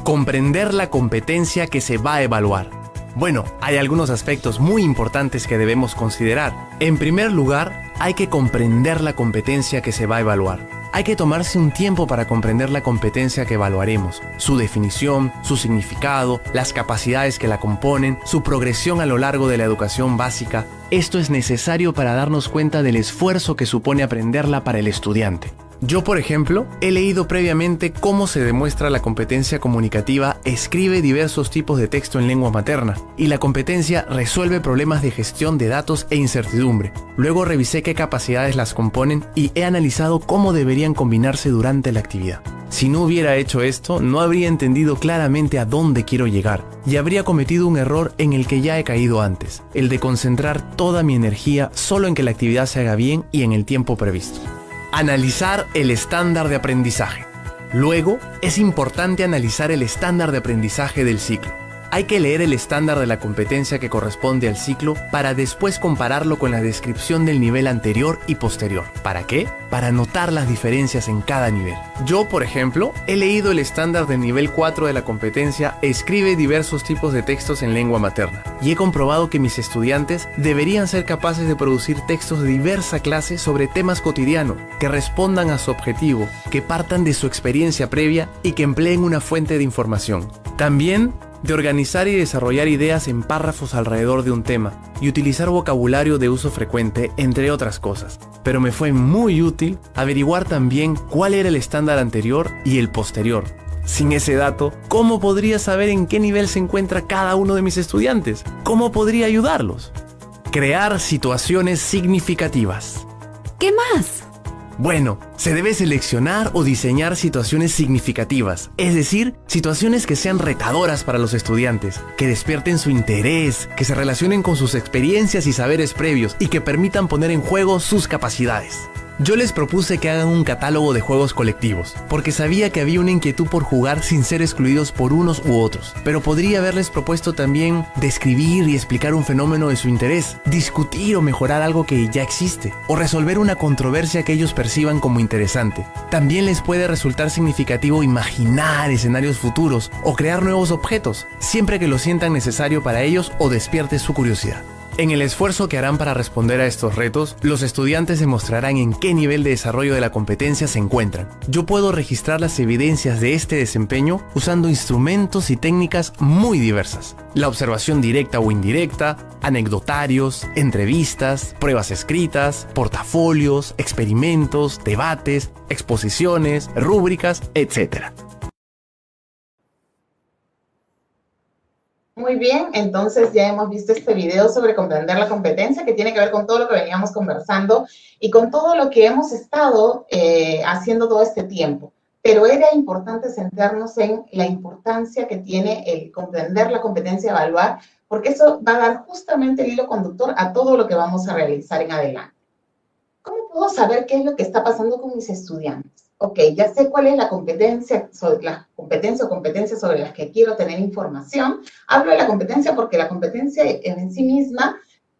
Comprender la competencia que se va a evaluar. Bueno, hay algunos aspectos muy importantes que debemos considerar. En primer lugar, hay que comprender la competencia que se va a evaluar. Hay que tomarse un tiempo para comprender la competencia que evaluaremos, su definición, su significado, las capacidades que la componen, su progresión a lo largo de la educación básica. Esto es necesario para darnos cuenta del esfuerzo que supone aprenderla para el estudiante. Yo, por ejemplo, he leído previamente cómo se demuestra la competencia comunicativa escribe diversos tipos de texto en lengua materna y la competencia resuelve problemas de gestión de datos e incertidumbre. Luego revisé qué capacidades las componen y he analizado cómo deberían combinarse durante la actividad. Si no hubiera hecho esto, no habría entendido claramente a dónde quiero llegar y habría cometido un error en el que ya he caído antes, el de concentrar toda mi energía solo en que la actividad se haga bien y en el tiempo previsto. Analizar el estándar de aprendizaje. Luego, es importante analizar el estándar de aprendizaje del ciclo. Hay que leer el estándar de la competencia que corresponde al ciclo para después compararlo con la descripción del nivel anterior y posterior. ¿Para qué? Para notar las diferencias en cada nivel. Yo, por ejemplo, he leído el estándar del nivel 4 de la competencia escribe diversos tipos de textos en lengua materna y he comprobado que mis estudiantes deberían ser capaces de producir textos de diversa clase sobre temas cotidianos, que respondan a su objetivo, que partan de su experiencia previa y que empleen una fuente de información. También de organizar y desarrollar ideas en párrafos alrededor de un tema y utilizar vocabulario de uso frecuente, entre otras cosas. Pero me fue muy útil averiguar también cuál era el estándar anterior y el posterior. Sin ese dato, ¿cómo podría saber en qué nivel se encuentra cada uno de mis estudiantes? ¿Cómo podría ayudarlos? Crear situaciones significativas. ¿Qué más? Bueno, se debe seleccionar o diseñar situaciones significativas, es decir, situaciones que sean retadoras para los estudiantes, que despierten su interés, que se relacionen con sus experiencias y saberes previos y que permitan poner en juego sus capacidades. Yo les propuse que hagan un catálogo de juegos colectivos, porque sabía que había una inquietud por jugar sin ser excluidos por unos u otros, pero podría haberles propuesto también describir y explicar un fenómeno de su interés, discutir o mejorar algo que ya existe, o resolver una controversia que ellos perciban como interesante. También les puede resultar significativo imaginar escenarios futuros o crear nuevos objetos, siempre que lo sientan necesario para ellos o despierte su curiosidad. En el esfuerzo que harán para responder a estos retos, los estudiantes demostrarán en qué nivel de desarrollo de la competencia se encuentran. Yo puedo registrar las evidencias de este desempeño usando instrumentos y técnicas muy diversas. La observación directa o indirecta, anecdotarios, entrevistas, pruebas escritas, portafolios, experimentos, debates, exposiciones, rúbricas, etc. Muy bien, entonces ya hemos visto este video sobre comprender la competencia que tiene que ver con todo lo que veníamos conversando y con todo lo que hemos estado haciendo todo este tiempo. Pero era importante centrarnos en la importancia que tiene el comprender la competencia, evaluar, porque eso va a dar justamente el hilo conductor a todo lo que vamos a realizar en adelante. ¿Cómo puedo saber qué es lo que está pasando con mis estudiantes? Ok, ya sé cuál es la competencia, o competencias sobre las que quiero tener información. Hablo de la competencia porque la competencia en sí misma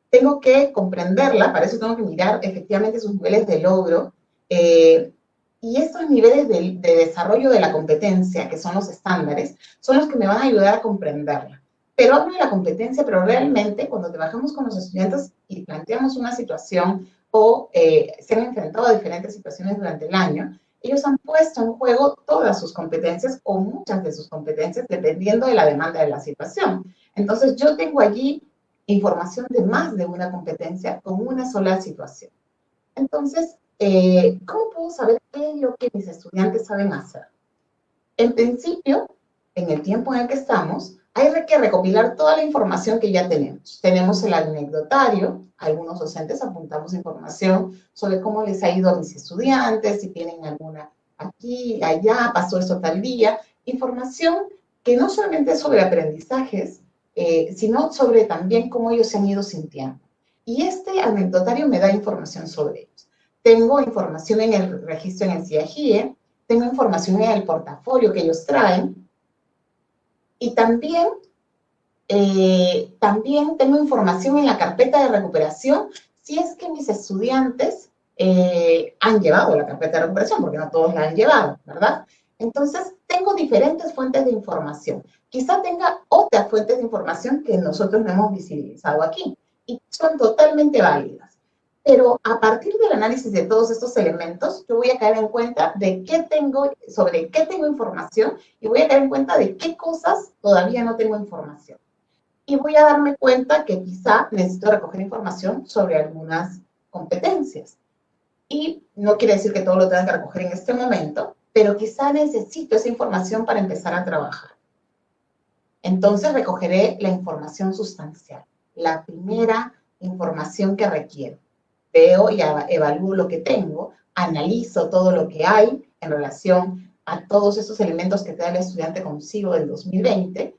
tengo que comprenderla, para eso tengo que mirar efectivamente sus niveles de logro. Y estos niveles de desarrollo de la competencia, que son los estándares, son los que me van a ayudar a comprenderla. Pero hablo de la competencia, pero realmente cuando trabajamos con los estudiantes y planteamos una situación o se han enfrentado a diferentes situaciones durante el año, ellos han puesto en juego todas sus competencias o muchas de sus competencias dependiendo de la demanda de la situación. Entonces, yo tengo allí información de más de una competencia con una sola situación. Entonces, ¿cómo puedo saber qué es lo que mis estudiantes saben hacer? En principio, en el tiempo en el que estamos, hay que recopilar toda la información que ya tenemos. Tenemos el anecdotario, algunos docentes apuntamos información sobre cómo les ha ido a mis estudiantes, si tienen alguna aquí, allá, pasó esto tal día, información que no solamente es sobre aprendizajes, sino sobre también cómo ellos se han ido sintiendo. Y este anecdotario me da información sobre ellos. Tengo información en el registro en el CIAGIE, tengo información en el portafolio que ellos traen, y también tengo información en la carpeta de recuperación si es que mis estudiantes han llevado la carpeta de recuperación, porque no todos la han llevado, ¿verdad? Entonces, tengo diferentes fuentes de información. Quizá tenga otras fuentes de información que nosotros no hemos visibilizado aquí, y son totalmente válidas. Pero a partir del análisis de todos estos elementos, yo voy a caer en cuenta de sobre qué tengo información, y voy a caer en cuenta de qué cosas todavía no tengo información. Y voy a darme cuenta que quizá necesito recoger información sobre algunas competencias. Y no quiere decir que todo lo tenga que recoger en este momento, pero quizá necesito esa información para empezar a trabajar. Entonces recogeré la información sustancial, la primera información que requiero. Veo y evalúo lo que tengo, analizo todo lo que hay en relación a todos esos elementos que trae el estudiante consigo del 2020,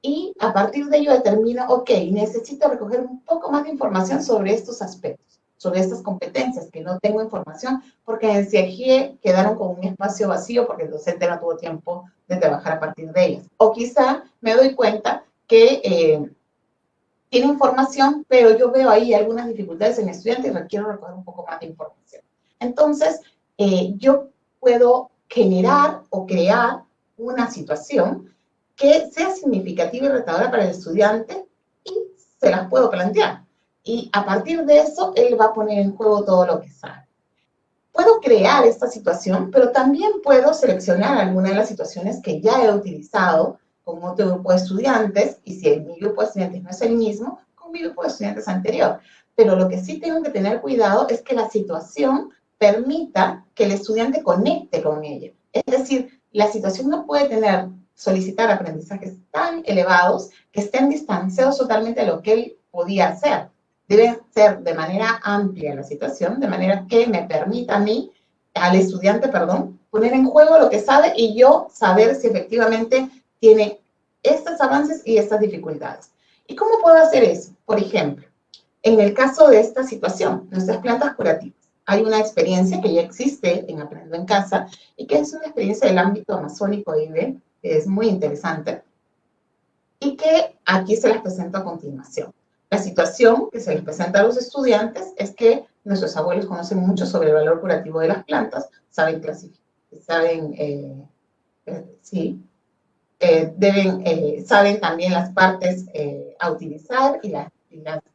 y a partir de ello determino, ok, necesito recoger un poco más de información sobre estos aspectos, sobre estas competencias que no tengo información, porque en CIAGIE quedaron con un espacio vacío porque el docente no tuvo tiempo de trabajar a partir de ellas. O quizá me doy cuenta que tiene información, pero yo veo ahí algunas dificultades en el estudiante y requiero recoger un poco más de información. Entonces, yo puedo generar o crear una situación que sea significativa y retadora para el estudiante, y se las puedo plantear. Y a partir de eso, él va a poner en juego todo lo que sabe. Puedo crear esta situación, pero también puedo seleccionar alguna de las situaciones que ya he utilizado con otro grupo de estudiantes, y si mi grupo de estudiantes no es el mismo, con mi grupo de estudiantes anterior. Pero lo que sí tengo que tener cuidado es que la situación permita que el estudiante conecte con ella. Es decir, la situación no puede solicitar aprendizajes tan elevados que estén distanciados totalmente de lo que él podía hacer. Debe ser de manera amplia la situación, de manera que me permita a mí, al estudiante, perdón, poner en juego lo que sabe y yo saber si efectivamente tiene estos avances y estas dificultades. ¿Y cómo puedo hacer eso? Por ejemplo, en el caso de esta situación, nuestras plantas curativas. Hay una experiencia que ya existe en Aprendo en Casa y que es una experiencia del ámbito amazónico IBE, que es muy interesante y que aquí se las presento a continuación. La situación que se les presenta a los estudiantes es que nuestros abuelos conocen mucho sobre el valor curativo de las plantas, saben clasificar, saben también las partes a utilizar y las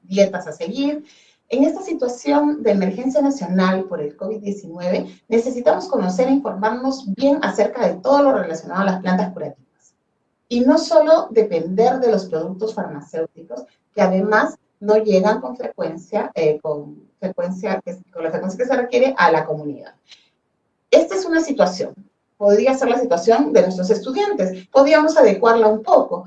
dietas a seguir. En esta situación de emergencia nacional por el COVID-19, necesitamos conocer e informarnos bien acerca de todo lo relacionado a las plantas curativas. Y no solo depender de los productos farmacéuticos, que además no llegan con con la frecuencia que se requiere a la comunidad. Esta es una situación. Podría ser la situación de nuestros estudiantes. Podríamos adecuarla un poco.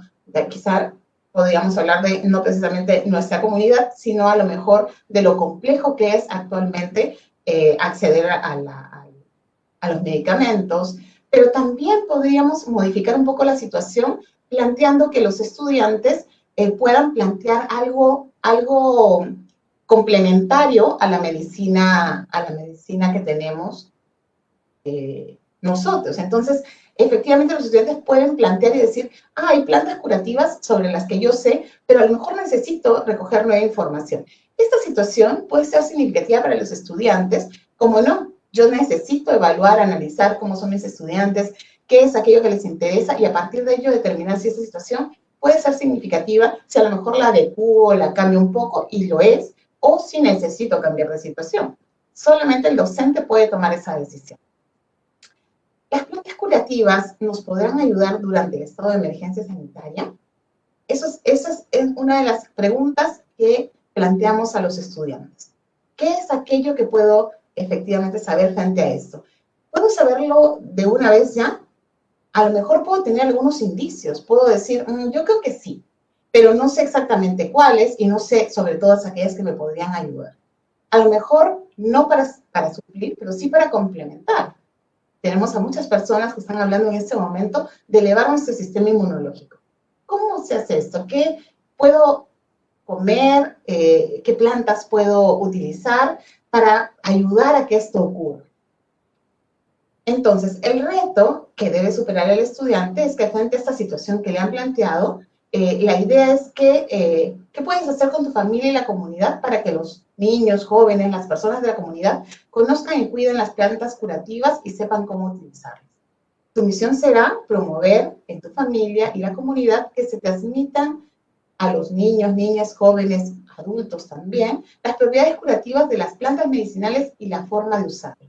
Quizá podríamos hablar de no precisamente nuestra comunidad, sino a lo mejor de lo complejo que es actualmente acceder a los medicamentos. Pero también podríamos modificar un poco la situación planteando que los estudiantes puedan plantear algo complementario a la medicina que tenemos nosotros. Entonces, efectivamente los estudiantes pueden plantear y decir, hay plantas curativas sobre las que yo sé, pero a lo mejor necesito recoger nueva información. Esta situación puede ser significativa para los estudiantes, como no, yo necesito evaluar, analizar cómo son mis estudiantes, qué es aquello que les interesa, y a partir de ello determinar si esa situación puede ser significativa, si a lo mejor la adecuo, la cambio un poco, y lo es, o si necesito cambiar de situación. Solamente el docente puede tomar esa decisión. ¿Las plantas curativas nos podrán ayudar durante el estado de emergencia sanitaria? Esa es una de las preguntas que planteamos a los estudiantes. ¿Qué es aquello que puedo efectivamente saber frente a esto? ¿Puedo saberlo de una vez ya? A lo mejor puedo tener algunos indicios, puedo decir, yo creo que sí, pero no sé exactamente cuáles y no sé sobre todas aquellas que me podrían ayudar. A lo mejor no para suplir, pero sí para complementar. Tenemos a muchas personas que están hablando en este momento de elevar nuestro sistema inmunológico. ¿Cómo se hace esto? ¿Qué puedo comer? ¿Qué plantas puedo utilizar para ayudar a que esto ocurra? Entonces, el reto que debe superar el estudiante es que frente a esta situación que le han planteado, la idea es que, ¿qué puedes hacer con tu familia y la comunidad para que los niños, jóvenes, las personas de la comunidad conozcan y cuiden las plantas curativas y sepan cómo utilizarlas? Tu misión será promover en tu familia y la comunidad que se transmitan a los niños, niñas, jóvenes, adultos también, las propiedades curativas de las plantas medicinales y la forma de usarlas.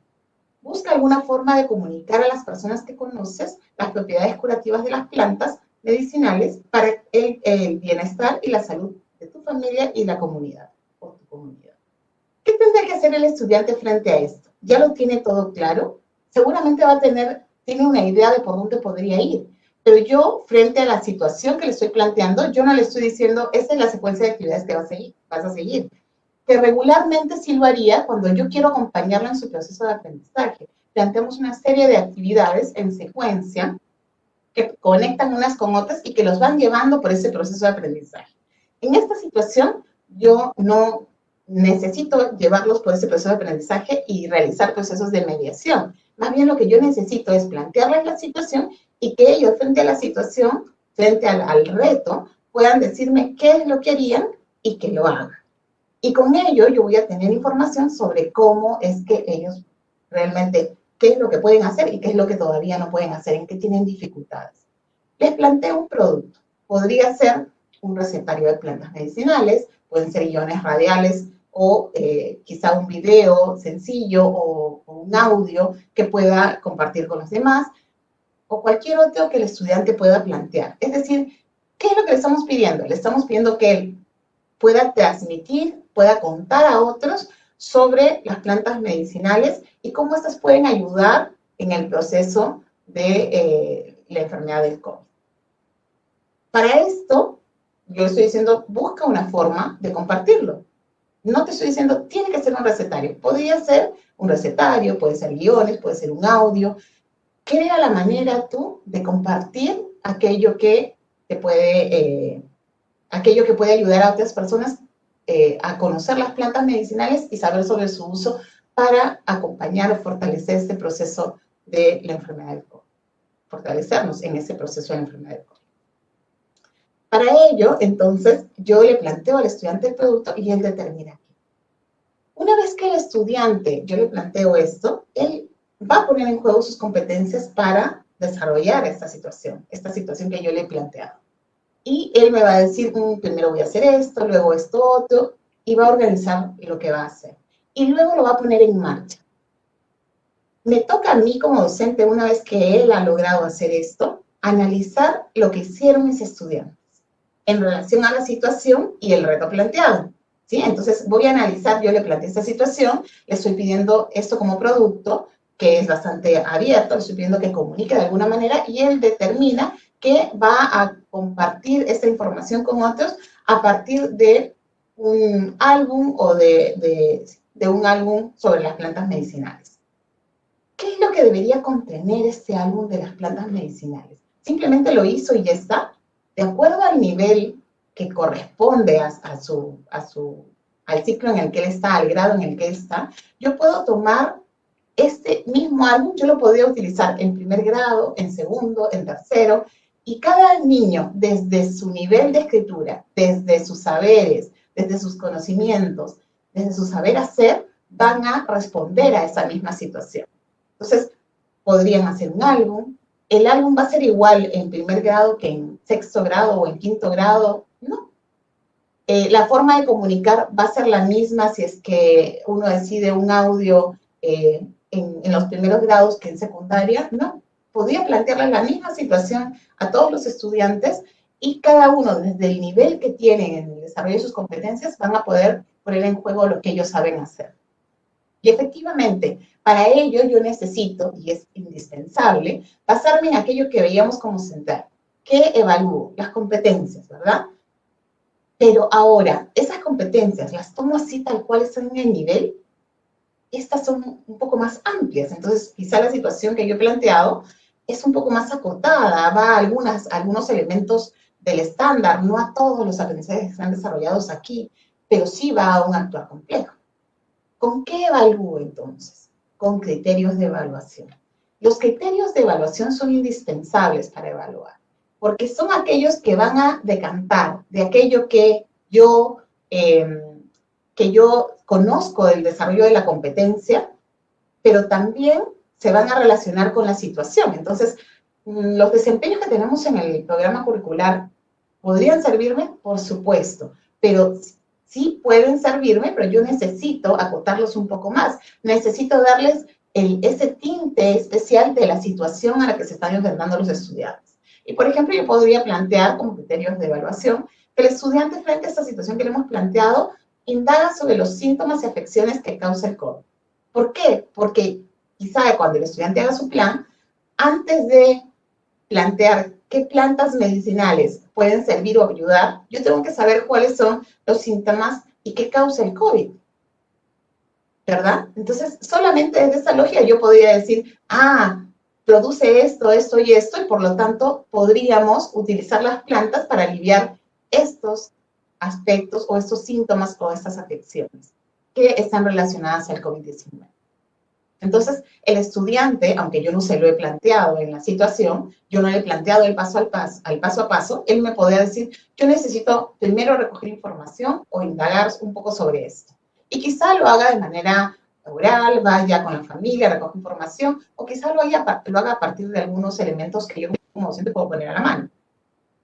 Busca alguna forma de comunicar a las personas que conoces las propiedades curativas de las plantas medicinales para el bienestar y la salud de tu familia y la comunidad, o tu comunidad. ¿Qué tendrá que hacer el estudiante frente a esto? ¿Ya lo tiene todo claro? Seguramente tiene una idea de por dónde podría ir, pero yo, frente a la situación que le estoy planteando, yo no le estoy diciendo, esta es la secuencia de actividades que vas a seguir. Que regularmente sí lo haría cuando yo quiero acompañarlo en su proceso de aprendizaje. Planteamos una serie de actividades en secuencia que conectan unas con otras y que los van llevando por ese proceso de aprendizaje. En esta situación, yo no necesito llevarlos por ese proceso de aprendizaje y realizar procesos de mediación. Más bien lo que yo necesito es plantearles la situación y que ellos, frente a la situación, frente al reto, puedan decirme qué es lo que harían y que lo hagan. Y con ello yo voy a tener información sobre cómo es que ellos realmente, qué es lo que pueden hacer y qué es lo que todavía no pueden hacer, en qué tienen dificultades. Les planteo un producto. Podría ser un recetario de plantas medicinales, pueden ser guiones radiales o quizá un video sencillo o un audio que pueda compartir con los demás o cualquier otro que el estudiante pueda plantear. Es decir, ¿qué es lo que le estamos pidiendo? Le estamos pidiendo que él pueda transmitir, pueda contar a otros sobre las plantas medicinales y cómo estas pueden ayudar en el proceso de la enfermedad del COVID. Para esto, yo estoy diciendo, busca una forma de compartirlo. No te estoy diciendo, tiene que ser un recetario. Podría ser un recetario, puede ser guiones, puede ser un audio. Crea la manera tú de compartir aquello que te puede ayudar a otras personas a conocer las plantas medicinales y saber sobre su uso para acompañar o fortalecer este proceso de la enfermedad del COVID. Fortalecernos en ese proceso de la enfermedad del COVID. Para ello, entonces, yo le planteo al estudiante el producto y él determina qué. Una vez que el estudiante, yo le planteo esto, él va a poner en juego sus competencias para desarrollar esta situación que yo le he planteado. Y él me va a decir, primero voy a hacer esto, luego esto otro, y va a organizar lo que va a hacer. Y luego lo va a poner en marcha. Me toca a mí como docente, una vez que él ha logrado hacer esto, analizar lo que hicieron mis estudiantes en relación a la situación y el reto planteado. ¿Sí? Entonces voy a analizar, yo le planteé esta situación, le estoy pidiendo esto como producto, que es bastante abierto, le estoy pidiendo que comunique de alguna manera y él determina que va a compartir esta información con otros a partir de un álbum o de un álbum sobre las plantas medicinales. ¿Qué es lo que debería contener este álbum de las plantas medicinales? Simplemente lo hizo y ya está. De acuerdo al nivel que corresponde al ciclo en el que él está, al grado en el que él está, yo puedo tomar este mismo álbum, yo lo podría utilizar en primer grado, en segundo, en tercero, y cada niño, desde su nivel de escritura, desde sus saberes, desde sus conocimientos, desde su saber hacer, van a responder a esa misma situación. Entonces, podrían hacer un álbum. ¿El álbum va a ser igual en primer grado que en sexto grado o en quinto grado? No. La forma de comunicar va a ser la misma si es que uno decide un audio en los primeros grados que en secundaria. No. Podría plantearle la misma situación a todos los estudiantes y cada uno, desde el nivel que tienen en el desarrollo de sus competencias, van a poder poner en juego lo que ellos saben hacer. Y efectivamente, para ello yo necesito, y es indispensable, basarme en aquello que veíamos como central. ¿Qué evalúo? Las competencias, ¿verdad? Pero ahora, esas competencias, ¿las tomo así tal cual están en el nivel? Estas son un poco más amplias. Entonces, quizá la situación que yo he planteado es un poco más acotada, va a algunos elementos del estándar, no a todos los aprendizajes que están desarrollados aquí, pero sí va a un actuar complejo. ¿Con qué evalúo entonces? Con criterios de evaluación. Los criterios de evaluación son indispensables para evaluar, porque son aquellos que van a decantar de aquello que yo conozco del desarrollo de la competencia, pero también se van a relacionar con la situación. Entonces, los desempeños que tenemos en el programa curricular podrían servirme, por supuesto, pero sí pueden servirme, pero yo necesito acotarlos un poco más. Necesito darles ese tinte especial de la situación a la que se están enfrentando los estudiantes. Y, por ejemplo, yo podría plantear como criterios de evaluación que el estudiante, frente a esta situación que le hemos planteado, indaga sobre los síntomas y afecciones que causa el COVID. ¿Por qué? Porque quizá cuando el estudiante haga su plan, antes de plantear qué plantas medicinales pueden servir o ayudar, yo tengo que saber cuáles son los síntomas y qué causa el COVID, ¿verdad? Entonces, solamente desde esa lógica yo podría decir, produce esto, esto y esto, y por lo tanto podríamos utilizar las plantas para aliviar estos aspectos o estos síntomas o estas afecciones que están relacionadas al COVID-19. Entonces, el estudiante, aunque yo no se lo he planteado en la situación, yo no le he planteado el paso a paso, él me podría decir, yo necesito primero recoger información o indagar un poco sobre esto. Y quizá lo haga de manera oral, vaya con la familia, recoja información, o quizá lo haga a partir de algunos elementos que yo como docente puedo poner a la mano.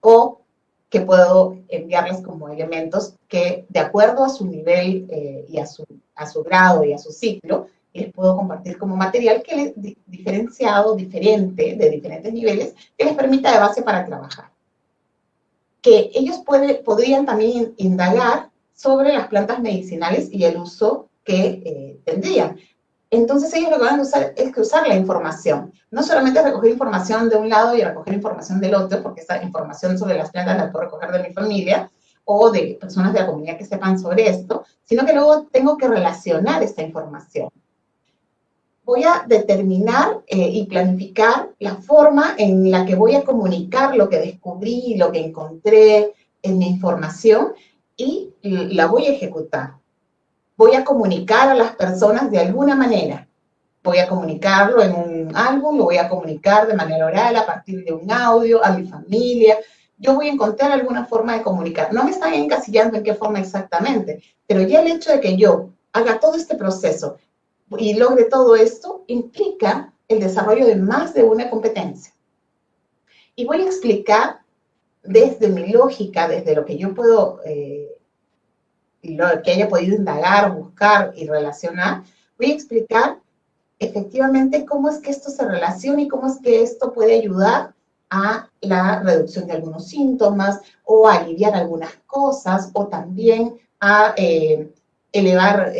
O que puedo enviarles como elementos que, de acuerdo a su nivel y a su grado y a su ciclo, les puedo compartir como material que les diferente, de diferentes niveles, que les permita de base para trabajar. Que ellos podrían también indagar sobre las plantas medicinales y el uso que tendrían. Entonces ellos lo que van a usar es cruzar la información. No solamente recoger información de un lado y recoger información del otro, porque esta información sobre las plantas la puedo recoger de mi familia o de personas de la comunidad que sepan sobre esto, sino que luego tengo que relacionar esta información. Voy a determinar y planificar la forma en la que voy a comunicar lo que descubrí, lo que encontré en mi información y la voy a ejecutar. Voy a comunicar a las personas de alguna manera. Voy a comunicarlo en un álbum, lo voy a comunicar de manera oral, a partir de un audio, a mi familia. Yo voy a encontrar alguna forma de comunicar. No me están encasillando en qué forma exactamente, pero ya el hecho de que yo haga todo este proceso y logre todo esto implica el desarrollo de más de una competencia. Y voy a explicar desde mi lógica, desde lo que yo puedo, lo que haya podido indagar, buscar y relacionar, voy a explicar efectivamente cómo es que esto se relaciona y cómo es que esto puede ayudar a la reducción de algunos síntomas o a aliviar algunas cosas o también a elevar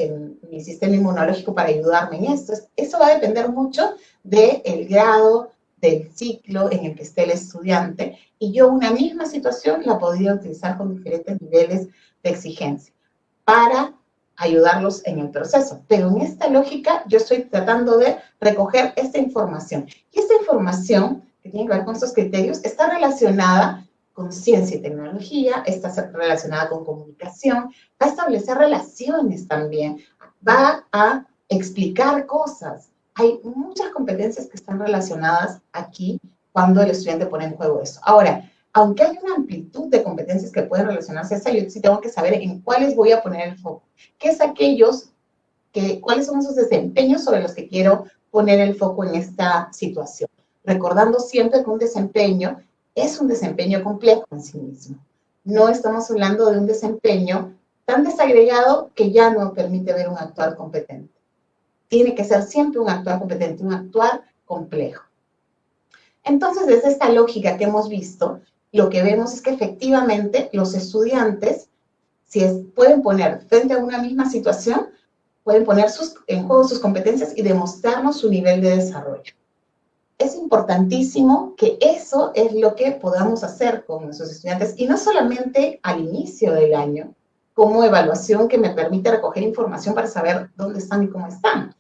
mi sistema inmunológico para ayudarme en esto. Eso va a depender mucho del grado, del ciclo en el que esté el estudiante, y yo una misma situación la podría utilizar con diferentes niveles de exigencia para ayudarlos en el proceso. Pero en esta lógica yo estoy tratando de recoger esta información. Y esta información que tiene que ver con estos criterios está relacionada con ciencia y tecnología, está relacionada con comunicación, va a establecer relaciones también, va a explicar cosas. Hay muchas competencias que están relacionadas aquí cuando el estudiante pone en juego eso. Ahora, aunque hay una amplitud de competencias que pueden relacionarse a esa, yo sí tengo que saber en cuáles voy a poner el foco. ¿Qué es cuáles son esos desempeños sobre los que quiero poner el foco en esta situación? Recordando siempre que un desempeño es un desempeño complejo en sí mismo. No estamos hablando de un desempeño tan desagregado que ya no permite ver un actuar competente. Tiene que ser siempre un actuar competente, un actuar complejo. Entonces, desde esta lógica que hemos visto, lo que vemos es que efectivamente los estudiantes, pueden poner frente a una misma situación, pueden poner en juego sus competencias y demostrarnos su nivel de desarrollo. Es importantísimo que eso es lo que podamos hacer con nuestros estudiantes, y no solamente al inicio del año, como evaluación que me permite recoger información para saber dónde están y cómo están,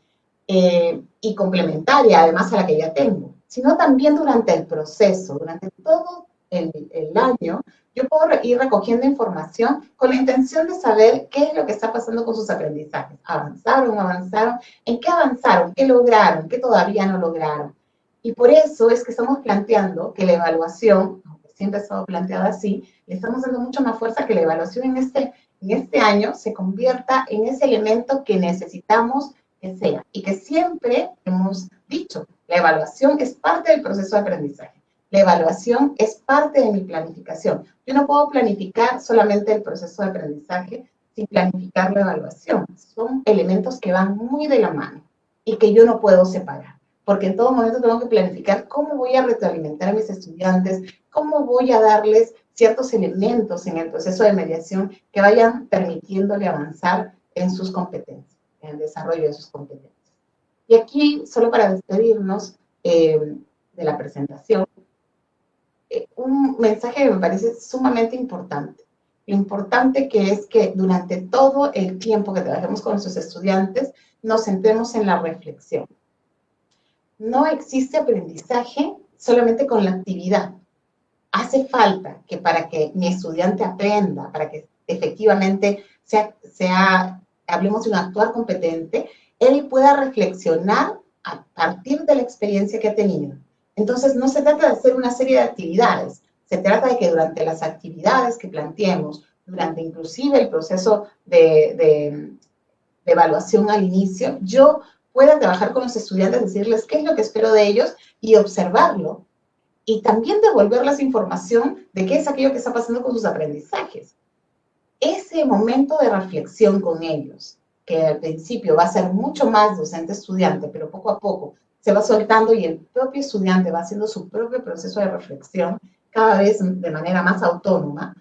y complementaria además a la que ya tengo, sino también durante el proceso, durante todo el año. Yo puedo ir recogiendo información con la intención de saber qué es lo que está pasando con sus aprendizajes. ¿Avanzaron? ¿Avanzaron? ¿En qué avanzaron? ¿Qué lograron? ¿Qué todavía no lograron? Y por eso es que estamos planteando que la evaluación, aunque siempre ha estado planteada así, le estamos dando mucho más fuerza, que la evaluación en este año se convierta en ese elemento que necesitamos que sea. Y que siempre hemos dicho, la evaluación es parte del proceso de aprendizaje. La evaluación es parte de mi planificación. Yo no puedo planificar solamente el proceso de aprendizaje sin planificar la evaluación. Son elementos que van muy de la mano y que yo no puedo separar, porque en todo momento tengo que planificar cómo voy a retroalimentar a mis estudiantes, cómo voy a darles ciertos elementos en el proceso de mediación que vayan permitiéndole avanzar en sus competencias, en el desarrollo de sus competencias. Y aquí, solo para despedirnos de la presentación, un mensaje que me parece sumamente importante. Lo importante que es que durante todo el tiempo que trabajemos con nuestros estudiantes, nos centremos en la reflexión. No existe aprendizaje solamente con la actividad. Hace falta que para que mi estudiante aprenda, para que efectivamente hablemos de un actuar competente, él pueda reflexionar a partir de la experiencia que ha tenido. Entonces, no se trata de hacer una serie de actividades, se trata de que durante las actividades que planteemos, durante inclusive el proceso de evaluación al inicio, yo pueda trabajar con los estudiantes, decirles qué es lo que espero de ellos y observarlo, y también devolverles información de qué es aquello que está pasando con sus aprendizajes. Ese momento de reflexión con ellos, que al principio va a ser mucho más docente-estudiante, pero poco a poco se va soltando y el propio estudiante va haciendo su propio proceso de reflexión, cada vez de manera más autónoma,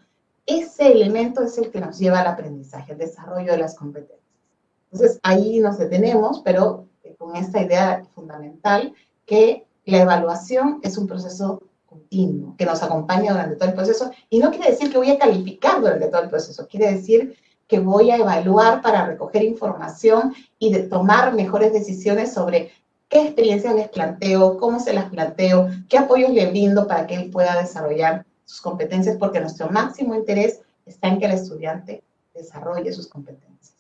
ese elemento es el que nos lleva al aprendizaje, al desarrollo de las competencias. Entonces, ahí nos detenemos, pero con esta idea fundamental que la evaluación es un proceso continuo, que nos acompaña durante todo el proceso, y no quiere decir que voy a calificar durante todo el proceso, quiere decir que voy a evaluar para recoger información y de tomar mejores decisiones sobre qué experiencias les planteo, cómo se las planteo, qué apoyos le brindo para que él pueda desarrollar sus competencias, porque nuestro máximo interés está en que el estudiante desarrolle sus competencias.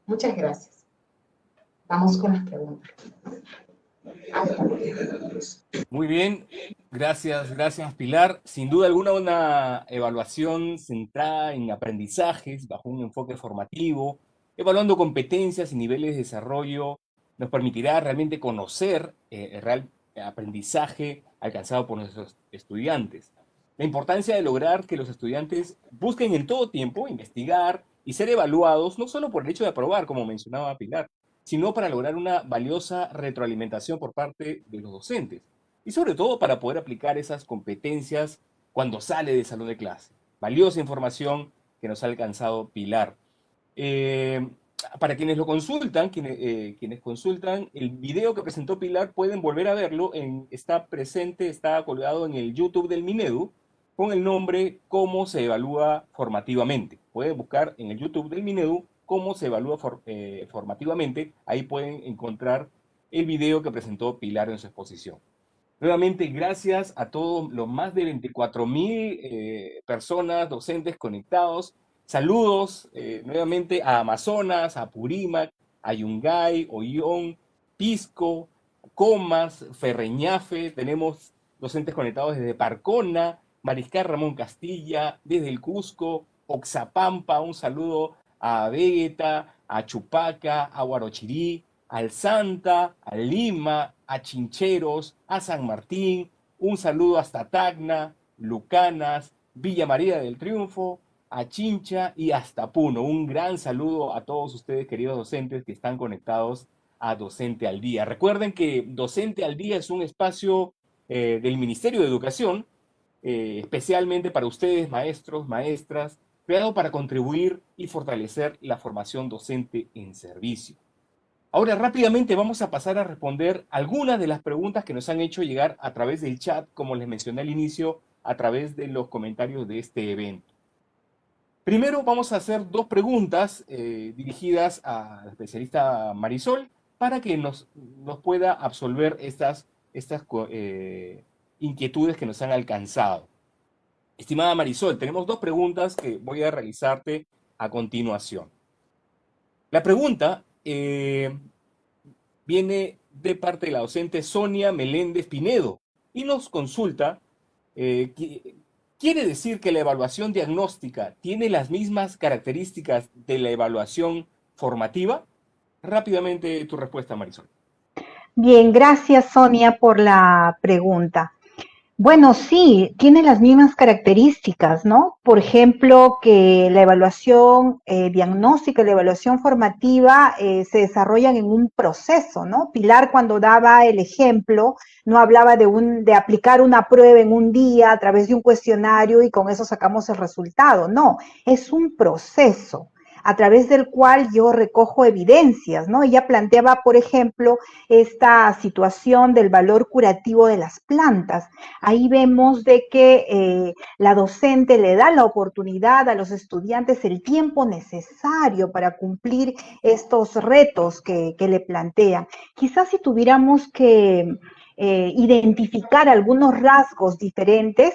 Muchas gracias. Vamos con las preguntas. Muy bien, gracias Pilar. Sin duda alguna una evaluación centrada en aprendizajes bajo un enfoque formativo, evaluando competencias y niveles de desarrollo, nos permitirá realmente conocer el real aprendizaje alcanzado por nuestros estudiantes. La importancia de lograr que los estudiantes busquen en todo tiempo investigar y ser evaluados, no solo por el hecho de aprobar, como mencionaba Pilar, sino para lograr una valiosa retroalimentación por parte de los docentes. Y sobre todo para poder aplicar esas competencias cuando sale del salón de clase. Valiosa información que nos ha alcanzado Pilar. Para quienes lo consultan, quienes consultan, el video que presentó Pilar pueden volver a verlo, está presente, está colgado en el YouTube del Minedu, con el nombre Cómo se evalúa formativamente. Pueden buscar en el YouTube del Minedu cómo se evalúa formativamente. Ahí pueden encontrar el video que presentó Pilar en su exposición. Nuevamente, gracias a todos los más de 24,000 personas, docentes conectados. Saludos nuevamente a Amazonas, a Purímac, a Yungay, Ollón, Pisco, Comas, Ferreñafe. Tenemos docentes conectados desde Parcona, Mariscal Ramón Castilla, desde el Cusco, Oxapampa. Un saludo a Vegeta, a Chupaca, a Huarochirí, al Santa, a Lima, a Chincheros, a San Martín. Un saludo hasta Tacna, Lucanas, Villa María del Triunfo, a Chincha y hasta Puno. Un gran saludo a todos ustedes, queridos docentes, que están conectados a Docente al Día. Recuerden que Docente al Día es un espacio del Ministerio de Educación, especialmente para ustedes, maestros, maestras, creado para contribuir y fortalecer la formación docente en servicio. Ahora rápidamente vamos a pasar a responder algunas de las preguntas que nos han hecho llegar a través del chat, como les mencioné al inicio, a través de los comentarios de este evento. Primero vamos a hacer dos preguntas dirigidas a la especialista Marisol para que nos pueda absolver estas inquietudes que nos han alcanzado. Estimada Marisol, tenemos dos preguntas que voy a realizarte a continuación. La pregunta viene de parte de la docente Sonia Meléndez Pinedo y nos consulta, ¿quiere decir que la evaluación diagnóstica tiene las mismas características de la evaluación formativa? Rápidamente tu respuesta, Marisol. Bien, gracias Sonia por la pregunta. Bueno, sí, tiene las mismas características, ¿no? Por ejemplo, que la evaluación diagnóstica y la evaluación formativa se desarrollan en un proceso, ¿no? Pilar, cuando daba el ejemplo, no hablaba de aplicar una prueba en un día a través de un cuestionario y con eso sacamos el resultado. No, es un proceso a través del cual yo recojo evidencias, ¿no? Ella planteaba, por ejemplo, esta situación del valor curativo de las plantas. Ahí vemos de que la docente le da la oportunidad a los estudiantes el tiempo necesario para cumplir estos retos que le plantean. Quizás si tuviéramos que identificar algunos rasgos diferentes,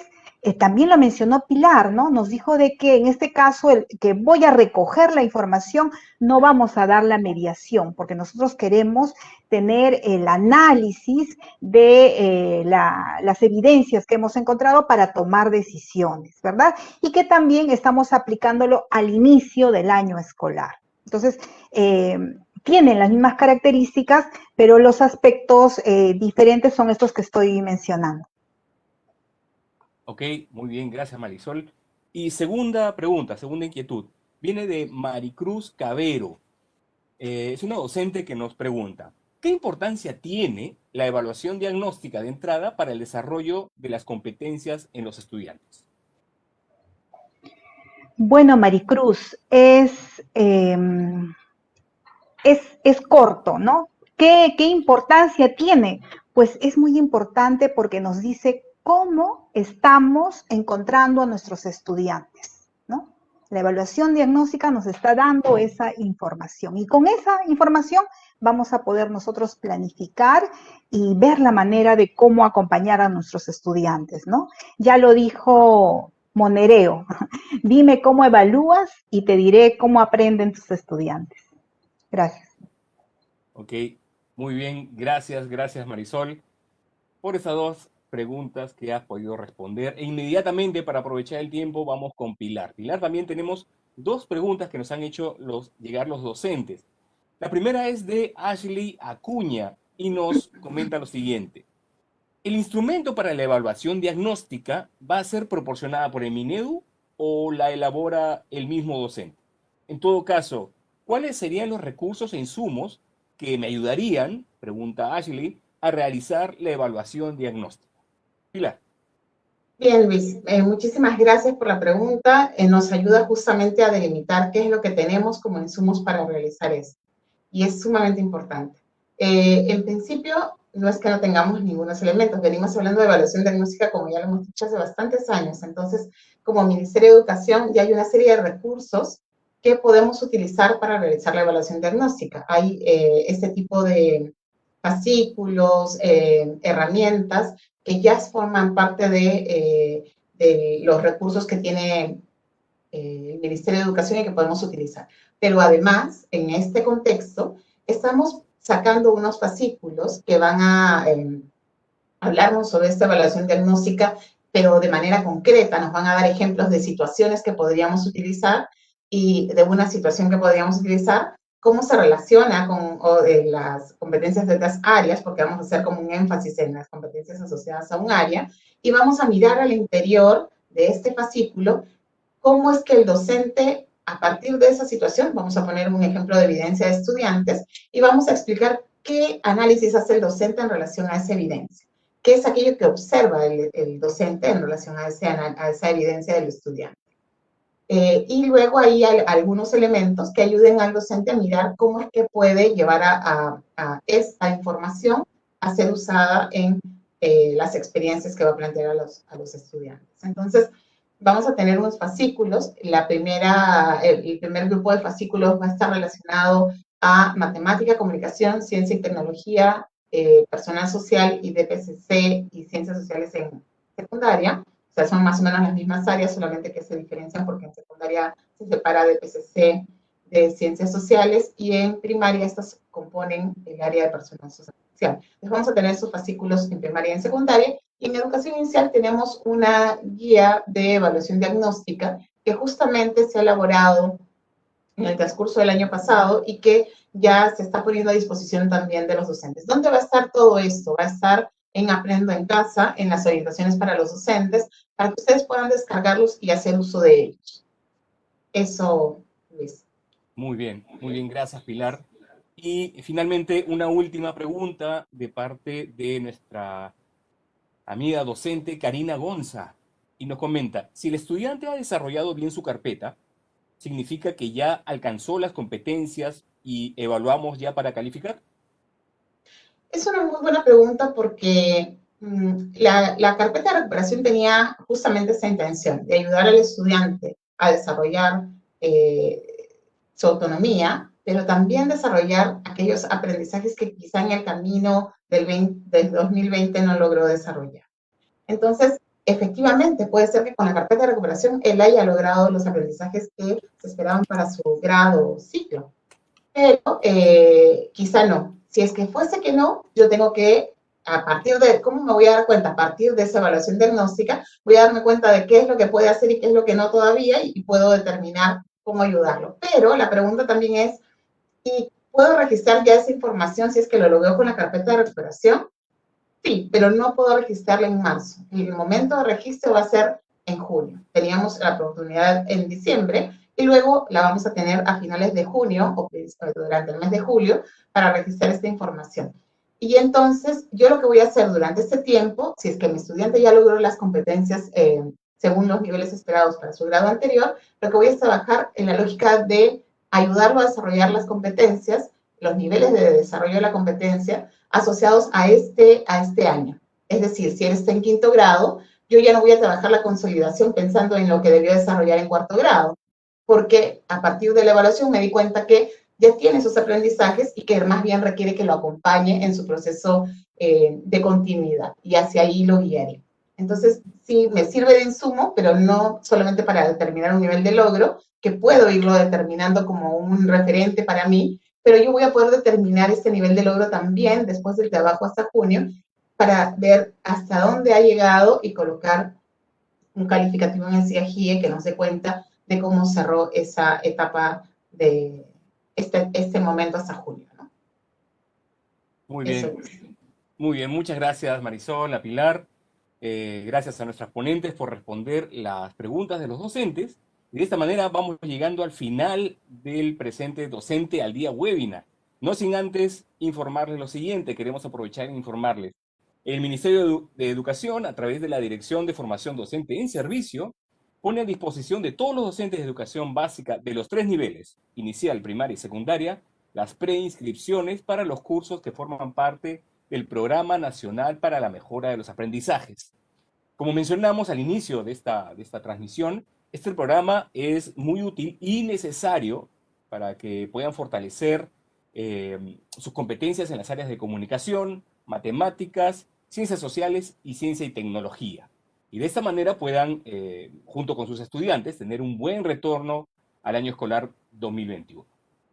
también lo mencionó Pilar, ¿no? Nos dijo de que en este caso, que voy a recoger la información, no vamos a dar la mediación, porque nosotros queremos tener el análisis de las evidencias que hemos encontrado para tomar decisiones, ¿verdad? Y que también estamos aplicándolo al inicio del año escolar. Entonces, tienen las mismas características, pero los aspectos diferentes son estos que estoy mencionando. Ok, muy bien, gracias Marisol. Y segunda pregunta, segunda inquietud, viene de Maricruz Cabero. Es una docente que nos pregunta, ¿qué importancia tiene la evaluación diagnóstica de entrada para el desarrollo de las competencias en los estudiantes? Bueno, Maricruz, es corto, ¿no? ¿Qué importancia tiene? Pues es muy importante porque nos dice cómo estamos encontrando a nuestros estudiantes, ¿no? La evaluación diagnóstica nos está dando esa información y con esa información vamos a poder nosotros planificar y ver la manera de cómo acompañar a nuestros estudiantes, ¿no? Ya lo dijo Monereo, dime cómo evalúas y te diré cómo aprenden tus estudiantes. Gracias. Ok, muy bien, gracias Marisol por esas dos preguntas que has podido responder. E inmediatamente, para aprovechar el tiempo, vamos con Pilar. Pilar, también tenemos dos preguntas que nos han hecho llegar los docentes. La primera es de Ashley Acuña y nos comenta lo siguiente. ¿El instrumento para la evaluación diagnóstica va a ser proporcionada por el Minedu o la elabora el mismo docente? En todo caso, ¿cuáles serían los recursos e insumos que me ayudarían, pregunta Ashley, a realizar la evaluación diagnóstica? Pilar. Bien, Luis, muchísimas gracias por la pregunta. Nos ayuda justamente a delimitar qué es lo que tenemos como insumos para realizar esto. Y es sumamente importante. En principio, no es que no tengamos ningunos elementos. Venimos hablando de evaluación diagnóstica, como ya lo hemos dicho, hace bastantes años. Entonces, como Ministerio de Educación, ya hay una serie de recursos que podemos utilizar para realizar la evaluación diagnóstica. Hay este tipo de fascículos, herramientas que ya forman parte de los recursos que tiene el Ministerio de Educación y que podemos utilizar. Pero además, en este contexto, estamos sacando unos fascículos que van a hablarnos sobre esta evaluación diagnóstica, pero de manera concreta, nos van a dar ejemplos de situaciones que podríamos utilizar y de una situación que podríamos utilizar, cómo se relaciona con las competencias de otras áreas, porque vamos a hacer como un énfasis en las competencias asociadas a un área, y vamos a mirar al interior de este fascículo cómo es que el docente, a partir de esa situación, vamos a poner un ejemplo de evidencia de estudiantes, y vamos a explicar qué análisis hace el docente en relación a esa evidencia, qué es aquello que observa el docente en relación a esa evidencia del estudiante. Y luego hay algunos elementos que ayuden al docente a mirar cómo es que puede llevar a esta información a ser usada en las experiencias que va a plantear a los estudiantes. Entonces, vamos a tener unos fascículos. El primer grupo de fascículos va a estar relacionado a matemática, comunicación, ciencia y tecnología, personal social y DPCC y ciencias sociales en secundaria. O sea, son más o menos las mismas áreas, solamente que se diferencian porque en secundaria se separa de PCC de ciencias sociales y en primaria estas componen el área de personal social. Entonces vamos a tener sus fascículos en primaria y en secundaria, y en educación inicial tenemos una guía de evaluación diagnóstica que justamente se ha elaborado en el transcurso del año pasado y que ya se está poniendo a disposición también de los docentes. ¿Dónde va a estar todo esto? Va a estar en Aprendo en Casa, en las orientaciones para los docentes, para que ustedes puedan descargarlos y hacer uso de ellos. Eso, Luis. Muy bien, gracias Pilar. Y finalmente una última pregunta de parte de nuestra amiga docente Karina Gonza, y nos comenta, si el estudiante ha desarrollado bien su carpeta, ¿significa que ya alcanzó las competencias y evaluamos ya para calificar? Es una muy buena pregunta porque la carpeta de recuperación tenía justamente esa intención, de ayudar al estudiante a desarrollar su autonomía, pero también desarrollar aquellos aprendizajes que quizá en el camino del 2020 no logró desarrollar. Entonces, efectivamente, puede ser que con la carpeta de recuperación él haya logrado los aprendizajes que se esperaban para su grado o ciclo, pero quizá no. Si es que fuese que no, yo tengo que, a partir de, ¿cómo me voy a dar cuenta? A partir de esa evaluación diagnóstica, voy a darme cuenta de qué es lo que puede hacer y qué es lo que no todavía, y puedo determinar cómo ayudarlo. Pero la pregunta también es, ¿y puedo registrar ya esa información si es que lo logró con la carpeta de recuperación? Sí, pero no puedo registrarla en marzo. El momento de registro va a ser en junio. Teníamos la oportunidad en diciembre y luego la vamos a tener a finales de junio o durante el mes de julio para registrar esta información. Y entonces, yo lo que voy a hacer durante este tiempo, si es que mi estudiante ya logró las competencias según los niveles esperados para su grado anterior, lo que voy es trabajar en la lógica de ayudarlo a desarrollar las competencias, los niveles de desarrollo de la competencia asociados a este año. Es decir, si él está en quinto grado, yo ya no voy a trabajar la consolidación pensando en lo que debió desarrollar en cuarto grado, porque a partir de la evaluación me di cuenta que ya tiene esos aprendizajes y que más bien requiere que lo acompañe en su proceso de continuidad, y hacia ahí lo guiaré. Entonces, sí, me sirve de insumo, pero no solamente para determinar un nivel de logro, que puedo irlo determinando como un referente para mí, pero yo voy a poder determinar este nivel de logro también después del trabajo hasta junio, para ver hasta dónde ha llegado y colocar un calificativo en el CIAGIE que nos dé cuenta de cómo cerró esa etapa de este momento hasta junio, ¿no? Muy Eso bien, es. muy bien. Muchas gracias Marisol, a Pilar. Gracias a nuestras ponentes por responder las preguntas de los docentes. Y de esta manera vamos llegando al final del presente Docente al Día webinar. No sin antes informarles lo siguiente, queremos aprovechar e informarles. El Ministerio de Educación, a través de la Dirección de Formación Docente en Servicio, pone a disposición de todos los docentes de educación básica de los 3 niveles, inicial, primaria y secundaria, las preinscripciones para los cursos que forman parte del Programa Nacional para la Mejora de los Aprendizajes. Como mencionamos al inicio de esta transmisión, este programa es muy útil y necesario para que puedan fortalecer sus competencias en las áreas de comunicación, matemáticas, ciencias sociales y ciencia y tecnología. Y de esta manera puedan, junto con sus estudiantes, tener un buen retorno al año escolar 2021.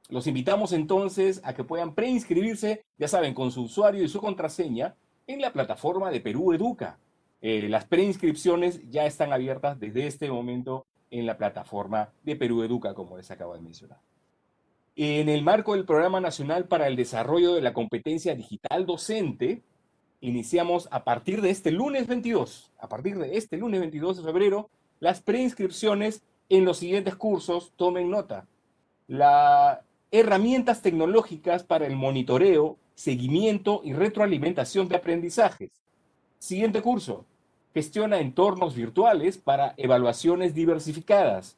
Los invitamos entonces a que puedan preinscribirse, ya saben, con su usuario y su contraseña en la plataforma de Perú Educa. Las preinscripciones ya están abiertas desde este momento en la plataforma de Perú Educa, como les acabo de mencionar. En el marco del Programa Nacional para el Desarrollo de la Competencia Digital Docente, iniciamos a partir de este lunes 22, a partir de este lunes 22 de febrero, las preinscripciones en los siguientes cursos. Tomen nota. Las herramientas tecnológicas para el monitoreo, seguimiento y retroalimentación de aprendizajes. Siguiente curso, gestiona entornos virtuales para evaluaciones diversificadas.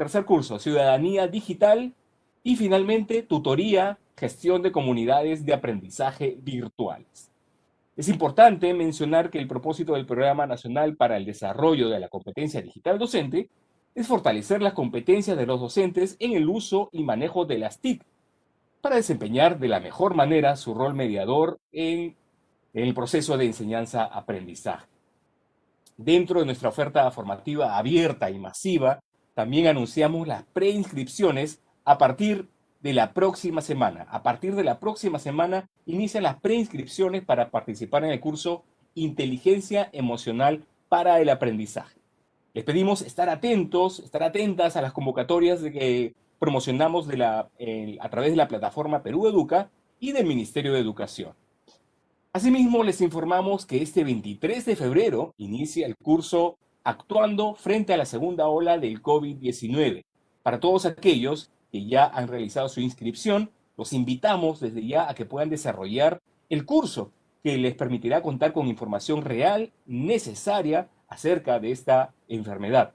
Tercer curso, ciudadanía digital. Y finalmente, tutoría, gestión de comunidades de aprendizaje virtuales. Es importante mencionar que el propósito del Programa Nacional para el Desarrollo de la Competencia Digital Docente es fortalecer las competencias de los docentes en el uso y manejo de las TIC para desempeñar de la mejor manera su rol mediador en el proceso de enseñanza-aprendizaje. Dentro de nuestra oferta formativa abierta y masiva, también anunciamos las preinscripciones a partir de la próxima semana. A partir de la próxima semana inician las preinscripciones para participar en el curso Inteligencia Emocional para el Aprendizaje. Les pedimos estar atentos, estar atentas a las convocatorias que promocionamos a través de la plataforma Perú Educa y del Ministerio de Educación. Asimismo, les informamos que este 23 de febrero inicia el curso Actuando frente a la segunda ola del COVID-19. Para todos aquellos que ya han realizado su inscripción, los invitamos desde ya a que puedan desarrollar el curso que les permitirá contar con información real necesaria acerca de esta enfermedad,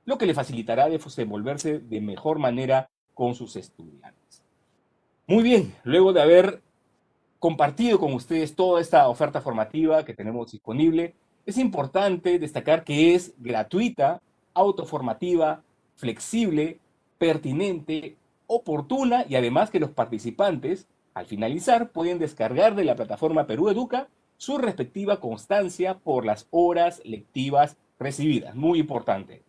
lo que le facilitará desenvolverse de mejor manera con sus estudiantes. Muy bien, luego de haber compartido con ustedes toda esta oferta formativa que tenemos disponible, es importante destacar que es gratuita, autoformativa, flexible, pertinente, oportuna y además que los participantes, al finalizar, pueden descargar de la plataforma Perú Educa su respectiva constancia por las horas lectivas recibidas. Muy importante.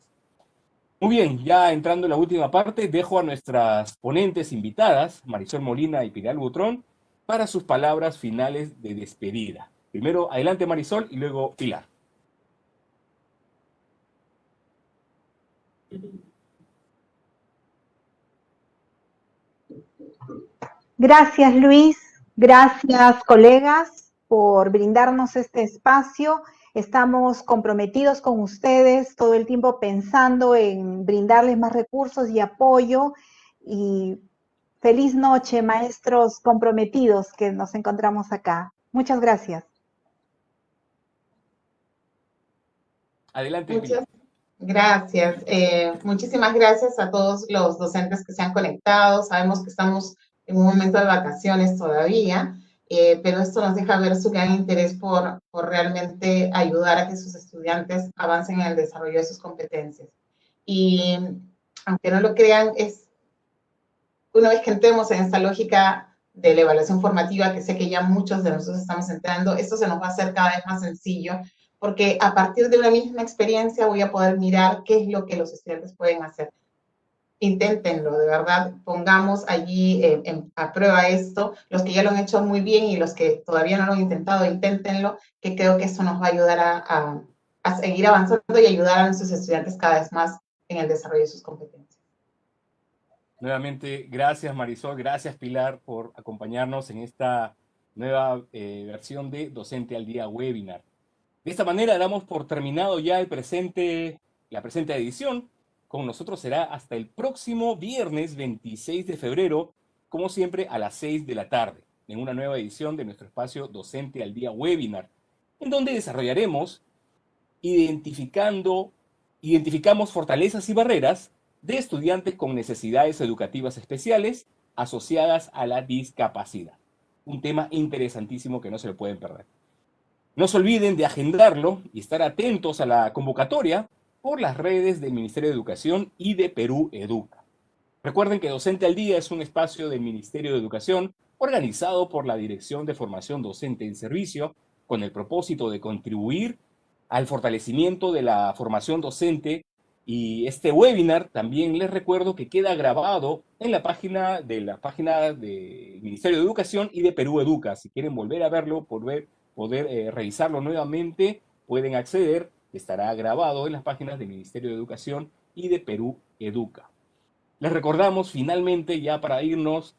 Muy bien, ya entrando en la última parte, dejo a nuestras ponentes invitadas, Marisol Molina y Pilar Butrón, para sus palabras finales de despedida. Primero, adelante Marisol y luego Pilar. Gracias, Luis. Gracias, colegas, por brindarnos este espacio. Estamos comprometidos con ustedes, todo el tiempo pensando en brindarles más recursos y apoyo. Y feliz noche, maestros comprometidos que nos encontramos acá. Muchas gracias. Adelante, Pilar. Gracias. Muchísimas gracias a todos los docentes que se han conectado. Sabemos que estamos en un momento de vacaciones todavía, pero esto nos deja ver su gran interés por realmente ayudar a que sus estudiantes avancen en el desarrollo de sus competencias. Y aunque no lo crean, una vez que entremos en esta lógica de la evaluación formativa, que sé que ya muchos de nosotros estamos entrando, esto se nos va a hacer cada vez más sencillo, porque a partir de una misma experiencia voy a poder mirar qué es lo que los estudiantes pueden hacer. Inténtenlo, de verdad, pongamos allí a prueba esto, los que ya lo han hecho muy bien y los que todavía no lo han intentado, inténtenlo, que creo que eso nos va a ayudar a seguir avanzando y ayudar a nuestros estudiantes cada vez más en el desarrollo de sus competencias. Nuevamente, gracias Marisol, gracias Pilar por acompañarnos en esta nueva versión de Docente al Día webinar. De esta manera damos por terminado ya la presente edición. Con nosotros será hasta el próximo viernes 26 de febrero, como siempre a las 6 de la tarde, en una nueva edición de nuestro espacio Docente al Día webinar, en donde desarrollaremos identificamos fortalezas y barreras de estudiantes con necesidades educativas especiales asociadas a la discapacidad. Un tema interesantísimo que no se lo pueden perder. No se olviden de agendarlo y estar atentos a la convocatoria por las redes del Ministerio de Educación y de Perú Educa. Recuerden que Docente al Día es un espacio del Ministerio de Educación organizado por la Dirección de Formación Docente en Servicio con el propósito de contribuir al fortalecimiento de la formación docente. Y este webinar también les recuerdo que queda grabado en la página del Ministerio de Educación y de Perú Educa. Si quieren volver a verlo, poder revisarlo nuevamente, pueden acceder. Estará grabado en las páginas del Ministerio de Educación y de Perú Educa. Les recordamos finalmente, ya para irnos,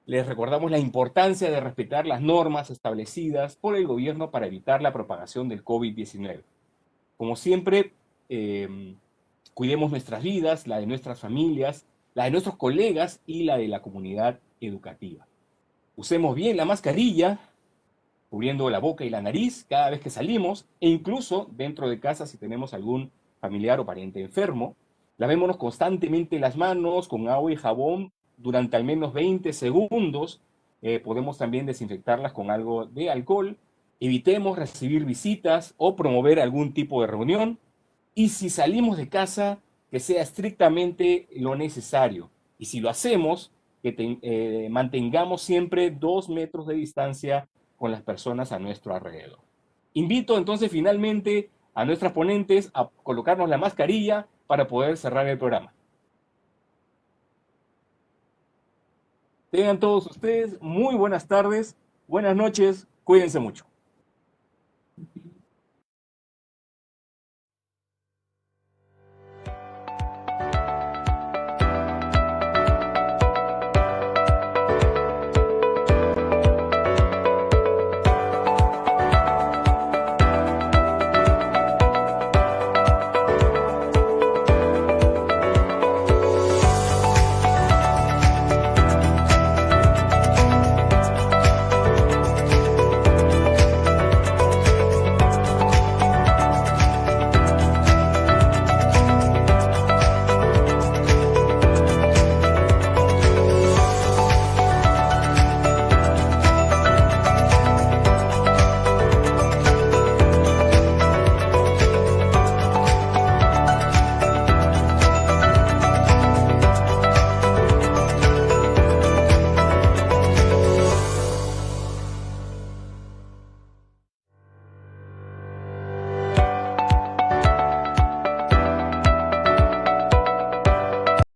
les recordamos la importancia de respetar las normas establecidas por el gobierno para evitar la propagación del COVID-19. Como siempre, cuidemos nuestras vidas, la de nuestras familias, la de nuestros colegas y la de la comunidad educativa. Usemos bien la mascarilla, cubriendo la boca y la nariz cada vez que salimos, e incluso dentro de casa si tenemos algún familiar o pariente enfermo. Lavémonos constantemente las manos con agua y jabón durante al menos 20 segundos. Podemos también desinfectarlas con algo de alcohol. Evitemos recibir visitas o promover algún tipo de reunión. Y si salimos de casa, que sea estrictamente lo necesario. Y si lo hacemos, que mantengamos siempre 2 metros de distancia con las personas a nuestro alrededor. Invito entonces finalmente a nuestras ponentes a colocarnos la mascarilla para poder cerrar el programa. Tengan todos ustedes muy buenas tardes, buenas noches, cuídense mucho.